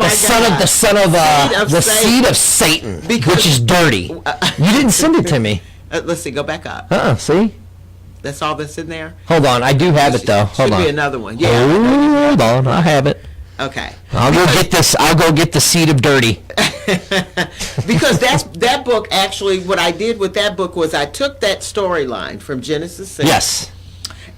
The seed of Satan, which is dirty. You didn't send it to me. Let's see, go back up. See? That's all that's in there? Hold on, I do have it though. Hold on. Should be another one. Yeah. Hold on, I have it. Okay. I'll go get the seed of dirty. Because that book, actually, what I did with that book was I took that storyline from Genesis 6. Yes.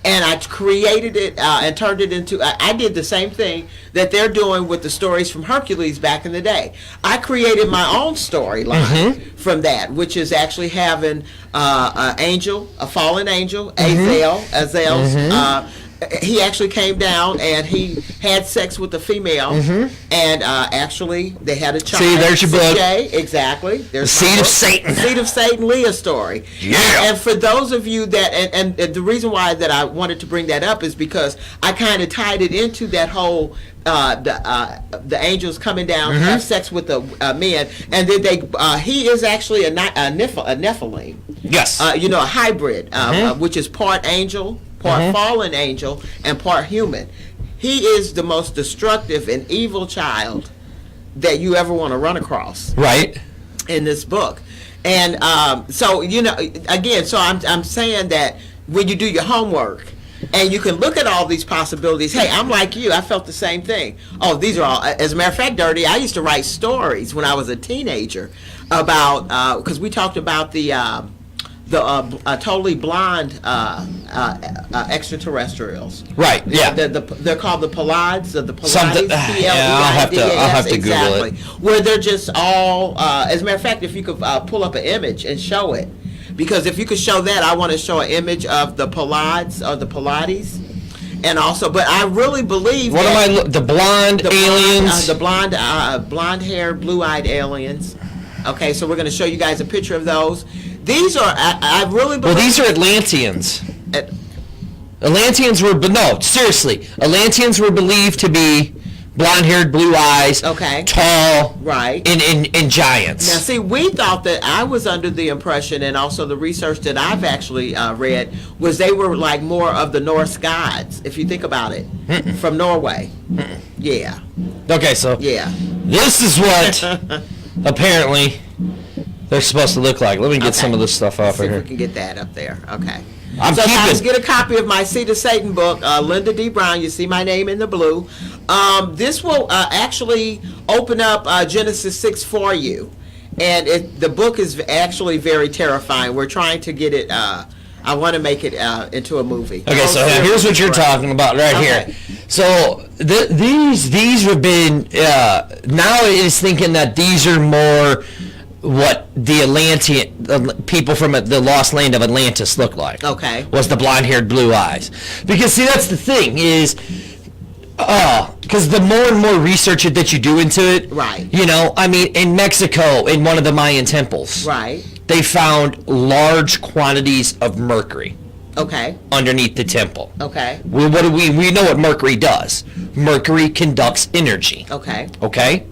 and I created it and turned it into. I did the same thing that they're doing with the stories from Hercules back in the day. I created my own storyline from that, which is actually having an angel, a fallen angel, Azazel's. He actually came down and he had sex with a female, and actually they had a child. See, there's your book. Exactly. There's Seed of Satan. Seed of Satan, Leah story. Yeah. And for those of you that, and the reason why that I wanted to bring that up is because I kind of tied it into that whole the angels coming down to have sex with the men, and then he is actually a Nephilim. Yes. A hybrid, which is part angel, part fallen angel, and part human. He is the most destructive and evil child that you ever want to run across. Right. In this book. And so, again, so I'm saying that when you do your homework and you can look at all these possibilities, hey, I'm like you, I felt the same thing. Oh, these are all, as a matter of fact, Dirty, I used to write stories when I was a teenager about, because we talked about the totally blonde extraterrestrials. Right. Yeah. They're called the Pleiades, the Pleiades. I'll have to Google it. Where they're just all. As a matter of fact, if you could pull up an image and show it, because if you could show that, I want to show an image of the Pleiades or the Pleiades. And also, but I really believe the blonde aliens, the blonde hair, blue-eyed aliens. Okay, so we're going to show you guys a picture of those. These are, I really believe... Well, these are Atlanteans. Atlanteans were, but no, seriously. Atlanteans were believed to be blonde-haired, blue eyes, tall, right, and giants. Now, see, we thought that I was under the impression, and also the research that I've actually read, was they were like more of the Norse gods, if you think about it, from Norway. Yeah. Okay, so this is what apparently they're supposed to look like. Let me get some of this stuff off of here. See if we can get that up there. Okay. So guys, get a copy of my Seed of Satan book, Linda D. Brown. You see my name in the blue. This will actually open up Genesis 6 for you. And the book is actually very terrifying. We're trying to get it, I want to make it into a movie. Okay, so here's what you're talking about right here. So these have been, now it is thinking that these are more what the Atlantean people from the lost land of Atlantis look like. Okay. Was the blonde-haired blue eyes. Because see, that's the thing is, because the more and more research that you do into it, right. I mean, in Mexico, in one of the Mayan temples, right, they found large quantities of mercury. Okay. Underneath the temple. Okay. We know what mercury does. Mercury conducts energy. Okay. Okay?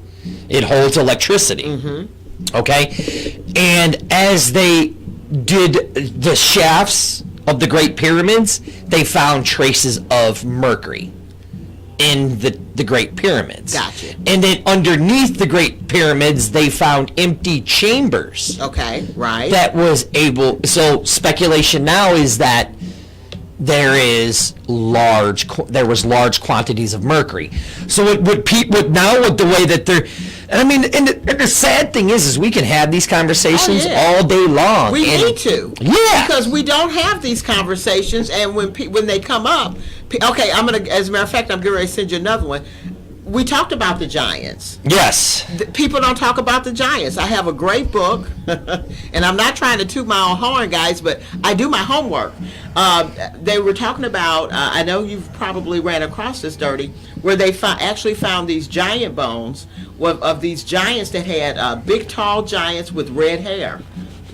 It holds electricity. Mm-hmm. Okay? And as they did the shafts of the Great Pyramids, they found traces of mercury in the Great Pyramids. Gotcha. And then underneath the Great Pyramids, they found empty chambers. Okay, right. That was so speculation now is that there was large quantities of mercury. So with the way that they're, I mean, and the sad thing is we can have these conversations all day long. We need to. Yeah. Because we don't have these conversations, and when they come up, okay, as a matter of fact, I'm getting ready to send you another one. We talked about the giants. Yes. People don't talk about the giants. I have a great book, and I'm not trying to toot my own horn, guys, but I do my homework. They were talking about, I know you've probably ran across this, Dirty, where they actually found these giant bones of these giants that had big, tall giants with red hair.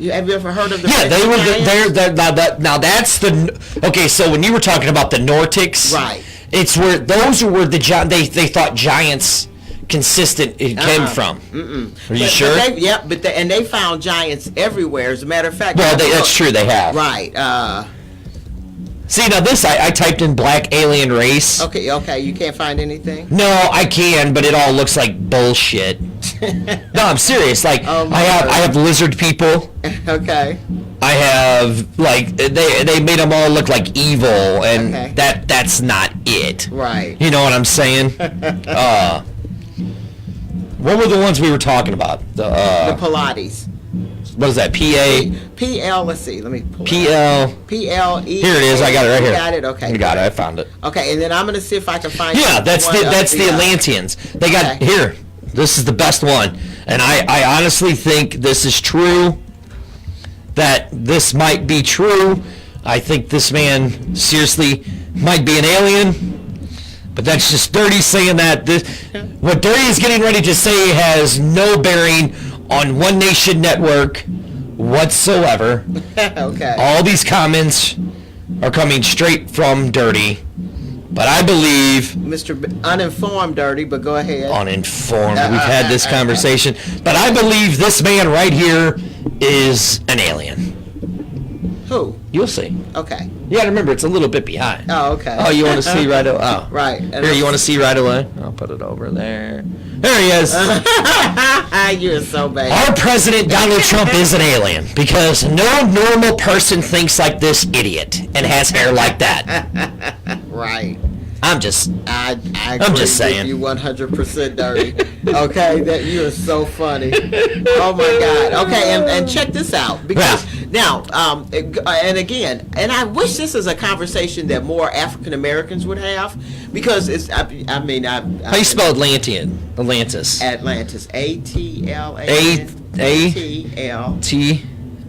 Have you ever heard of the red they were giants? now that's okay, so when you were talking about the Nordics, right, it's where those are where they thought giants came from. Are you sure? And they found giants everywhere. As a matter of fact, well, that's true. They have. Right. See, now this, I typed in black alien race. Okay, you can't find anything? No, I can, but it all looks like bullshit. No, I'm serious. Like, I have lizard people. Okay. I have, like, they made them all look like evil, and that's not it. Right. You know what I'm saying? What were the ones we were talking about? The Pilates. what is that? PL. Let's see. Let me pull PL. PLE. Here it is. I got it right here. You got it. Okay. You got it. I found it. Okay, and then I'm gonna see if I can find. Yeah, that's the Atlanteans. They got here. This is the best one, and I honestly think this is true. That this might be true. I think this man seriously might be an alien. But that's just Dirty saying that. What Dirty is getting ready to say has no bearing on One Nation Network whatsoever. Okay. All these comments are coming straight from Dirty. But I believe... Mr. Uninformed Dirty, but go ahead. Uninformed. We've had this conversation. But I believe this man right here is an alien. Who? You'll see. Okay. You gotta remember, it's a little bit behind. Oh, okay. Oh, you want to see right away? Oh. Right. Here, you want to see right away? I'll put it over there. There he is. You're so bad. Our president, Donald Trump, is an alien because no normal person thinks like this idiot and has hair like that. Right. I'm just I'm just saying. You 100% Dirty. Okay, that you are so funny. Oh my God. Okay, and check this out because now, and again, and I wish this is a conversation that more African Americans would have because it's. I mean, how you spell Atlantean? Atlantis. Atlantis. ATL.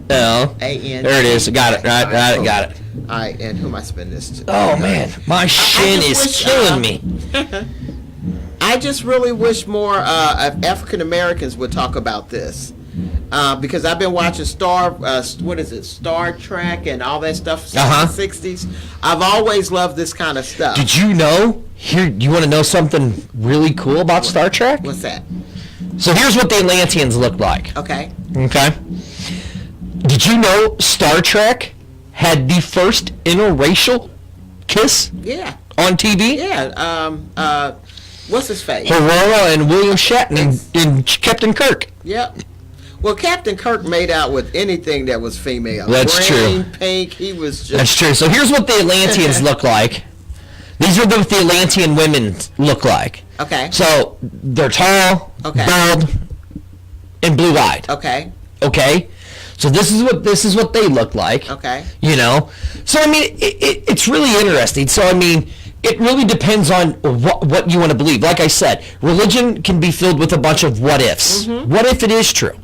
There it is. Got it. Right. Got it. All right, and who am I spending this to? Oh man, my shin is killing me. I just really wish more African Americans would talk about this because I've been watching Star Trek and all that stuff since the 60s. I've always loved this kind of stuff. Did you know? Here, you want to know something really cool about Star Trek? What's that? So here's what the Atlanteans look like. Okay. Okay. Did you know Star Trek had the first interracial kiss? Yeah. On TV? Yeah. What's his face? Aurora and William Shatner and Captain Kirk. Yep. Well, Captain Kirk made out with anything that was female. That's Green, true. Pink, he was just... That's true. So here's what the Atlanteans look like. These are what the Atlantean women look like. Okay. So they're tall, bald, and blue-eyed. Okay. Okay. So this is what they look like. Okay. You know. So I mean, it's really interesting. So I mean, it really depends on what you want to believe. Like I said, religion can be filled with a bunch of what ifs. Mm-hmm. What if it is true?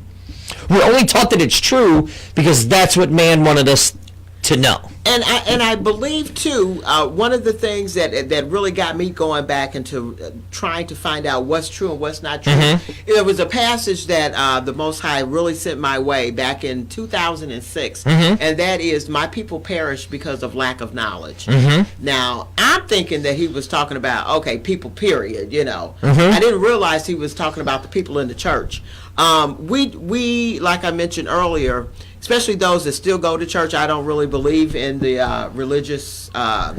We're only taught that it's true because that's what man wanted us to know. And I believe too, one of the things that really got me going back into trying to find out what's true and what's not true. Mm-hmm. There was a passage that the Most High really sent my way back in 2006, mm-hmm. and that is, "My people perish because of lack of knowledge." Mm-hmm. Now I'm thinking that he was talking about people, period. You know, mm-hmm. I didn't realize he was talking about the people in the church. We like I mentioned earlier, especially those that still go to church. I don't really believe in the religious, the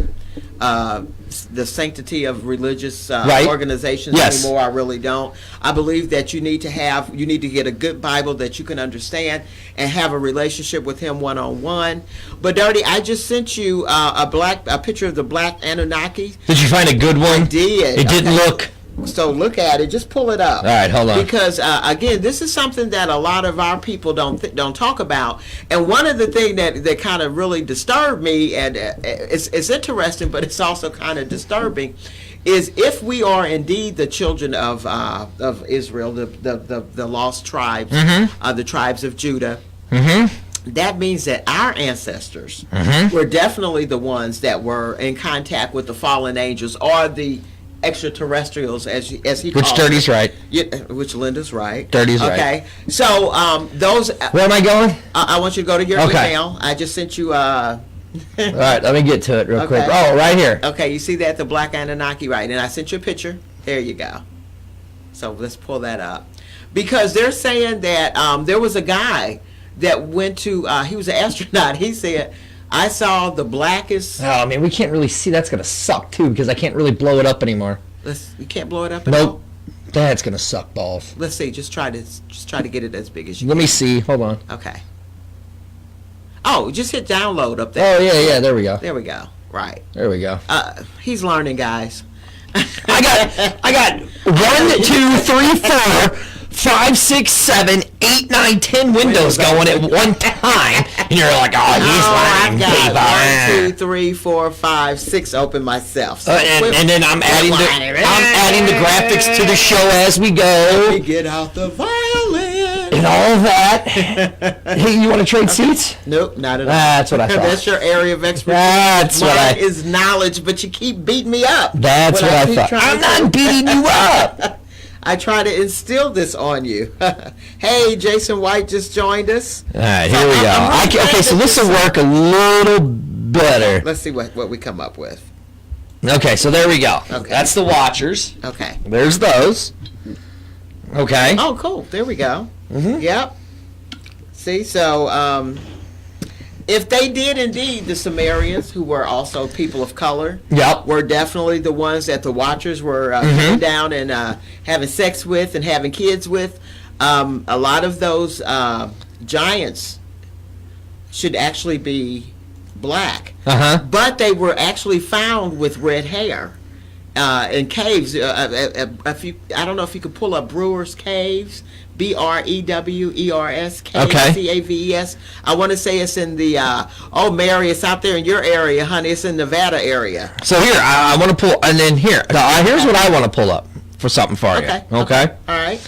sanctity of religious organizations anymore. I really don't. I believe that you need to get a good Bible that you can understand and have a relationship with Him one-on-one. But Dirty, I just sent you a picture of the black Anunnaki. Did you find a good one? I did. It didn't look. So look at it. Just pull it up. All right, hold on. Because again, this is something that a lot of our people don't talk about. And one of the things that kind of really disturbed me, and it's interesting, but it's also kind of disturbing, is if we are indeed the children of Israel, the lost tribes, mm-hmm. The tribes of Judah. Mm-hmm. That means that our ancestors mm-hmm. were definitely the ones that were in contact with the fallen angels or the extraterrestrials, as he calls which Dirty's right. Which Linda's right. Dirty's right. Okay. So those. Where am I going? I want you to go to your email. I just sent you. All right, let me get to it real quick. Oh, right here. Okay, you see that, the black Anunnaki, right? And I sent you a picture. There you go. So let's pull that up, because they're saying that there was a guy that went to. He was an astronaut. He said, "I saw the blackest." Oh, man, we can't really see. That's gonna suck too, because I can't really blow it up anymore. You can't blow it up. Nope. That's gonna suck balls. Let's see. Just try to get it as big as you. Let me see. Hold on. Okay. Oh, just hit download up there. Oh yeah. There we go. There we go. Right. There we go. He's learning, guys. I got 1, 2, 3, 4, 5, 6, 7, 8, 9, 10 windows going at one time, and you're like, oh, he's lying. I've got 1, 2, 3, 4, 5, 6 open myself. So and then I'm adding the graphics to the show as we go. Let me get out the violin. And all of that. Hey, you want to trade seats? Nope, not at all. That's what I thought. That's your area of expertise. That's Mine is knowledge, but you keep beating me up. That's what I thought. I'm not beating you up. I try to instill this on you. Hey, Jason White just joined us. All right, here we go. Okay, so this will work a little better. Let's see what we come up with. Okay, so there we go. Okay. That's the watchers. Okay. There's those. Okay. Oh, cool. There we go. Mm-hmm. Yep. See, so if they did indeed, the Sumerians, who were also people of color, were definitely the ones that the Watchers were coming down and having sex with and having kids with. A lot of those giants should actually be black, but they were actually found with red hair in caves. If you, I don't know if you could pull up Brewer's Caves. Brewers Caves. I want to say it's in the Mary, it's out there in your area, honey. It's in Nevada area. So here, I want to pull, and then here, here's what I want to pull up for something for you. Okay. All right.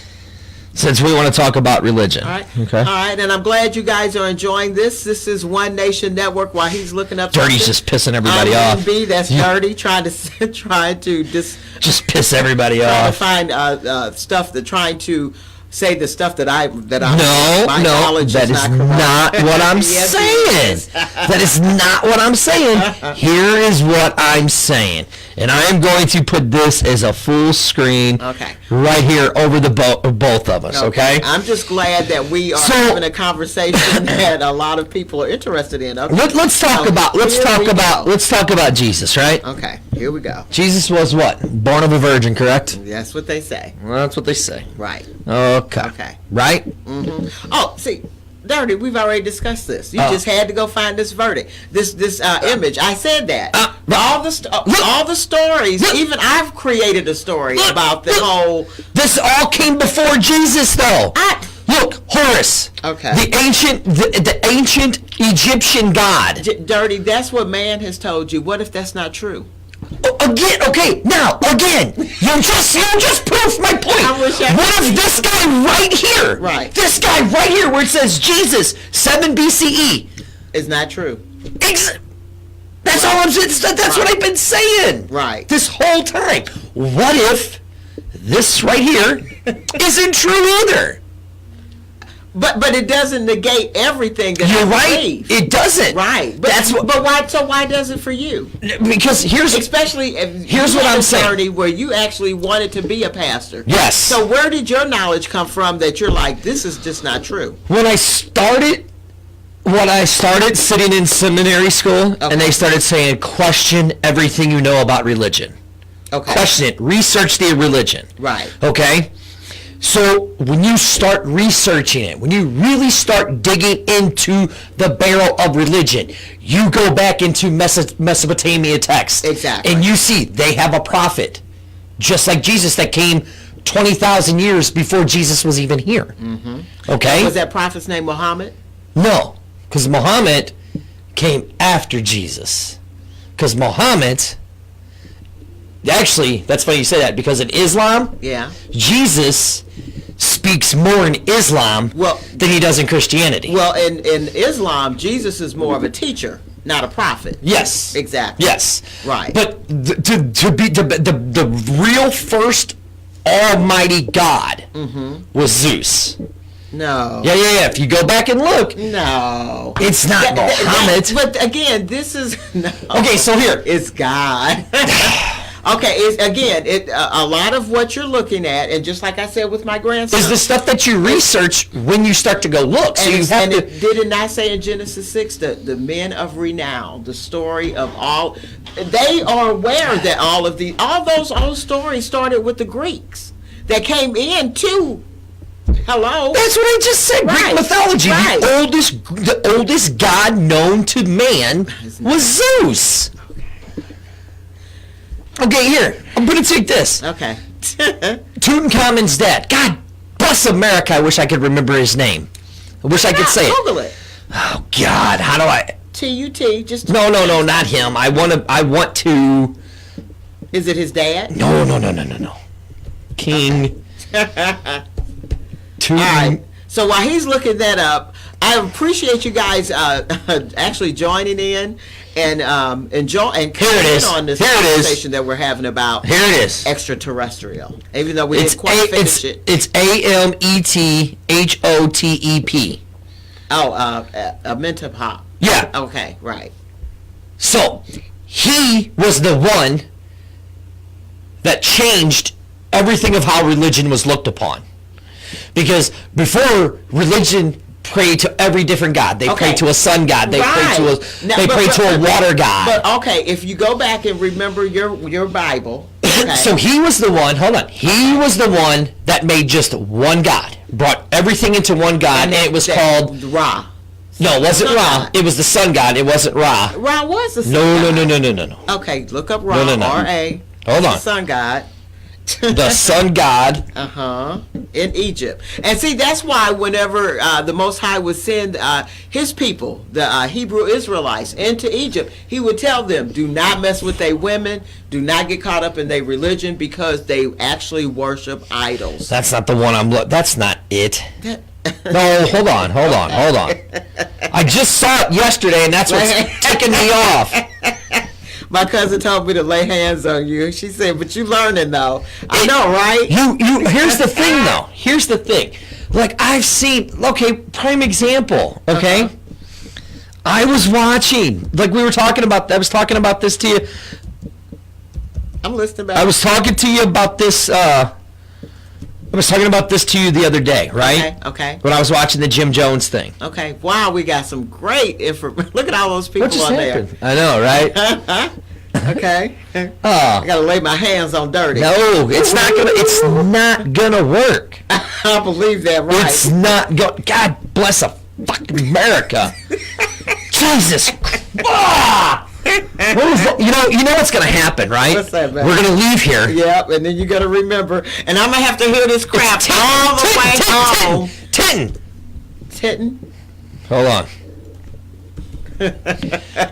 Since we want to talk about religion. All right. Okay. All right, and I'm glad you guys are enjoying this. This is One Nation Network. While he's looking up, Dirty's just pissing everybody off. Lynn B, that's Dirty, trying to just piss everybody off. Trying to find stuff that trying to say the stuff that I no, that is not what I'm saying. That is not what I'm saying. Here is what I'm saying, and I am going to put this as a full screen right here over the both of us. Okay. I'm just glad that we are having a conversation that a lot of people are interested in. Okay. Let's talk about Jesus, right? Okay. Here we go. Jesus was what? Born of a virgin, correct? That's what they say. Well, that's what they say. Right. Okay. Right? Mm-hmm. Oh, see, Dirty, we've already discussed this. You just had to go find this verdict, this image. I said that. All the stories, even I've created a story about the whole. This all came before Jesus, though. Look, Horus. Okay. The ancient Egyptian god. Dirty, that's what man has told you. What if that's not true? Again, okay, now, again, you just proved my point. What if this guy right here, this guy right here where it says Jesus, 7 BCE. Is not true. That's all I'm saying. That's what I've been saying. Right. This whole time. What if this right here isn't true either? But it doesn't negate everything that you're I right. believe. It doesn't. Right. But why? So why does it for you? Because here's what I'm saying. Where you actually wanted to be a pastor. Yes. So where did your knowledge come from that you're like, this is just not true? When I started sitting in seminary school, and they started saying, question everything you know about religion. Okay. Question it. Research the religion. Right. Okay. So when you start researching it, when you really start digging into the barrel of religion, you go back into Mesopotamia texts. Exactly. And you see they have a prophet, just like Jesus, that came 20,000 years before Jesus was even here. Mm-hmm. Okay? Was that prophet's name Muhammad? No, because Muhammad came after Jesus. Because Muhammad... Actually, that's funny you say that, because in Islam, Jesus speaks more in Islam than he does in Christianity. Well, in Islam, Jesus is more of a teacher, not a prophet. Yes. Exactly. Yes. Right. But to be the real first almighty God was Zeus. No. Yeah. If you go back and look. No. It's not Muhammad. But again, this is... No. Okay, so here. It's God. Okay, a lot of what you're looking at, and just like I said with my grandson, is the stuff that you research when you start to go look. So you have to. Did it not say in Genesis 6 that the men of renown, the story of all, they are aware that all those old stories started with the Greeks that came in too. Hello. That's what I just said. Right. Greek mythology. Right. The oldest god known to man was Zeus. Okay, here. I'm going to take this. Okay. Tutankhamun's dad. God bless America, I wish I could remember his name. I wish I could say it. Google it. Oh God, how do I? T-U-T. Just No, not him. I want to. Is it his dad? No. King. All right. So while he's looking that up, I appreciate you guys actually joining in and enjoy and coming in on this conversation that we're having about extraterrestrial. Even though we didn't quite finish it. It's AMETHOTEP. Oh, Mentapop. Yeah. Okay, right. So he was the one that changed everything of how religion was looked upon. Because before, religion prayed to every different god. They prayed to a sun god. They prayed to a water god. But okay, if you go back and remember your Bible. Okay. So he was the one. Hold on. He was the one that made just one god. Brought everything into one god, and it was called Ra. No, it wasn't Ra. It was the sun god. It wasn't Ra. Ra was the sun god. No. Okay, look up Ra. R-A. Hold on. The sun god. The sun god. In Egypt. And see, that's why whenever the Most High would send his people, the Hebrew Israelites, into Egypt, he would tell them, do not mess with their women, do not get caught up in their religion, because they actually worship idols. That's not the one that's not it. No, hold on. I just saw it yesterday, and that's what's ticking me off. My cousin told me to lay hands on you. She said, but you learning though. I know, right? You here's the thing though. Here's the thing. Like I've seen, prime example, okay? I was watching, like we were talking about, I was talking about this to you. I'm listening back. I was talking to you about this, I was talking about this to you the other day, right? Okay. When I was watching the Jim Jones thing. Okay. Wow, we got some great information. Look at all those people on there. I know, right? Okay. I gotta lay my hands on Dirty. No, it's not gonna work. I believe that, right? It's not going. God bless fucking America. Jesus. You know what's gonna happen, right? What's that, man? We're gonna leave here. Yep, and then you gotta remember, and I'm gonna have to hear this crap all the way home. Titten. Hold on.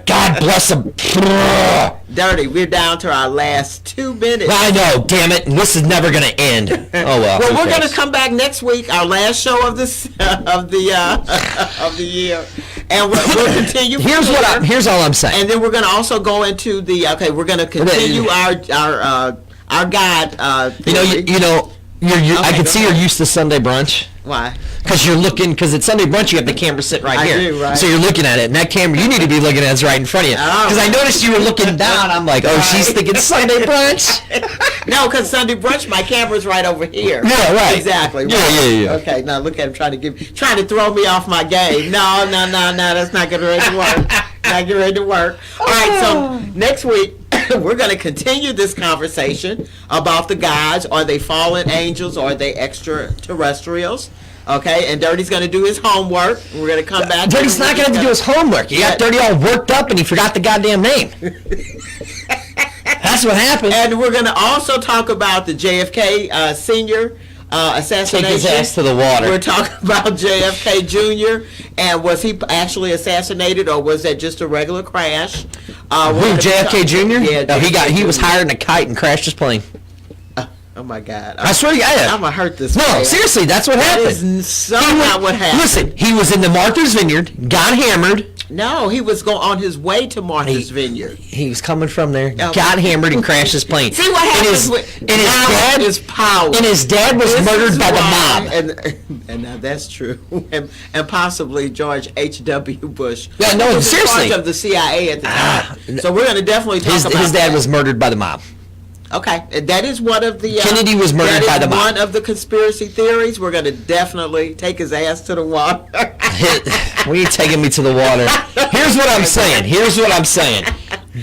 God bless them. Dirty, we're down to our last 2 minutes. I know, damn it. And this is never going to end. Oh, well. Well, we're going to come back next week, our last show of the year. And we'll continue. Here's all I'm saying. And then we're going to also go into we're going to continue our guide. I can see you're used to Sunday brunch. Why? Because it's Sunday brunch, you have the camera sitting right here. I do, right. So you're looking at it, and that camera, you need to be looking at is right in front of you. Because I noticed you were looking down. I'm like, she's thinking Sunday brunch. No, because Sunday brunch, my camera's right over here. Yeah, right. Exactly. Right. Yeah. Okay, now look at him trying to throw me off my game. No, that's not getting ready to work. Not getting ready to work. All right, so next week, we're going to continue this conversation about the gods. Are they fallen angels? Or are they extraterrestrials? Okay, and Dirty's going to do his homework. We're going to come back. Dirty's not going to do his homework. He got Dirty all worked up and he forgot the goddamn name. That's what happened. And we're going to also talk about the JFK senior assassination. Take his ass to the water. We're talking about JFK Jr. and was he actually assassinated or was that just a regular crash? JFK Jr.? Yeah. No, he was hired in a kite and crashed his plane. Oh my God! I swear to God, I'm gonna hurt this. No, man. Seriously, that's what happened. That is not what happened. Listen, he was in the Martha's Vineyard, got hammered. No, he was on his way to Martha's Vineyard. He was coming from there, got hammered, and crashed his plane. See what happens and his dad is power. And his dad was murdered by the mob. And now that's true. And possibly George H.W. Bush. Yeah, no, was seriously. Part of the CIA at the time. So we're going to definitely talk about his dad was murdered by the mob. Okay, and that is one of the Kennedy was murdered by the mob. One of the conspiracy theories. We're going to definitely take his ass to the water. We ain't taking me to the water. Here's what I'm saying.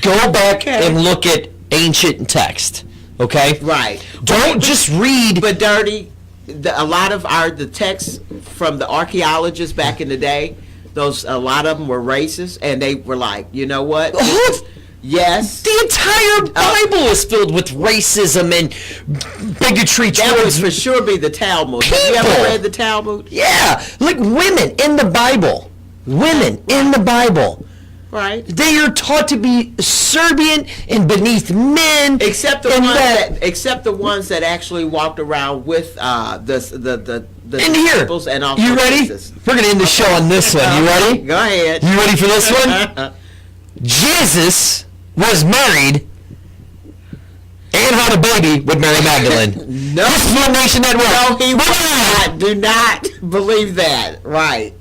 Go back and look at ancient text. Okay. Right. Don't just read. But Dirty, a lot of the texts from the archaeologists back in the day, a lot of them were racist, and they were like, you know what? Yes. The entire Bible is filled with racism and bigotry That would towards for sure be the Talmud. people. Have you ever read the Talmud? Yeah, like women in the Bible. Women in the Bible. Right. They are taught to be subservient and beneath men. Except the ones that actually walked around with the and here, disciples and also you ready? Jesus. We're gonna end the show on this one. You ready? Go ahead. You ready for this one? Jesus was married and had a baby with Mary Magdalene. No. This is One Nation Network. No, he was not. Do not believe that. Right.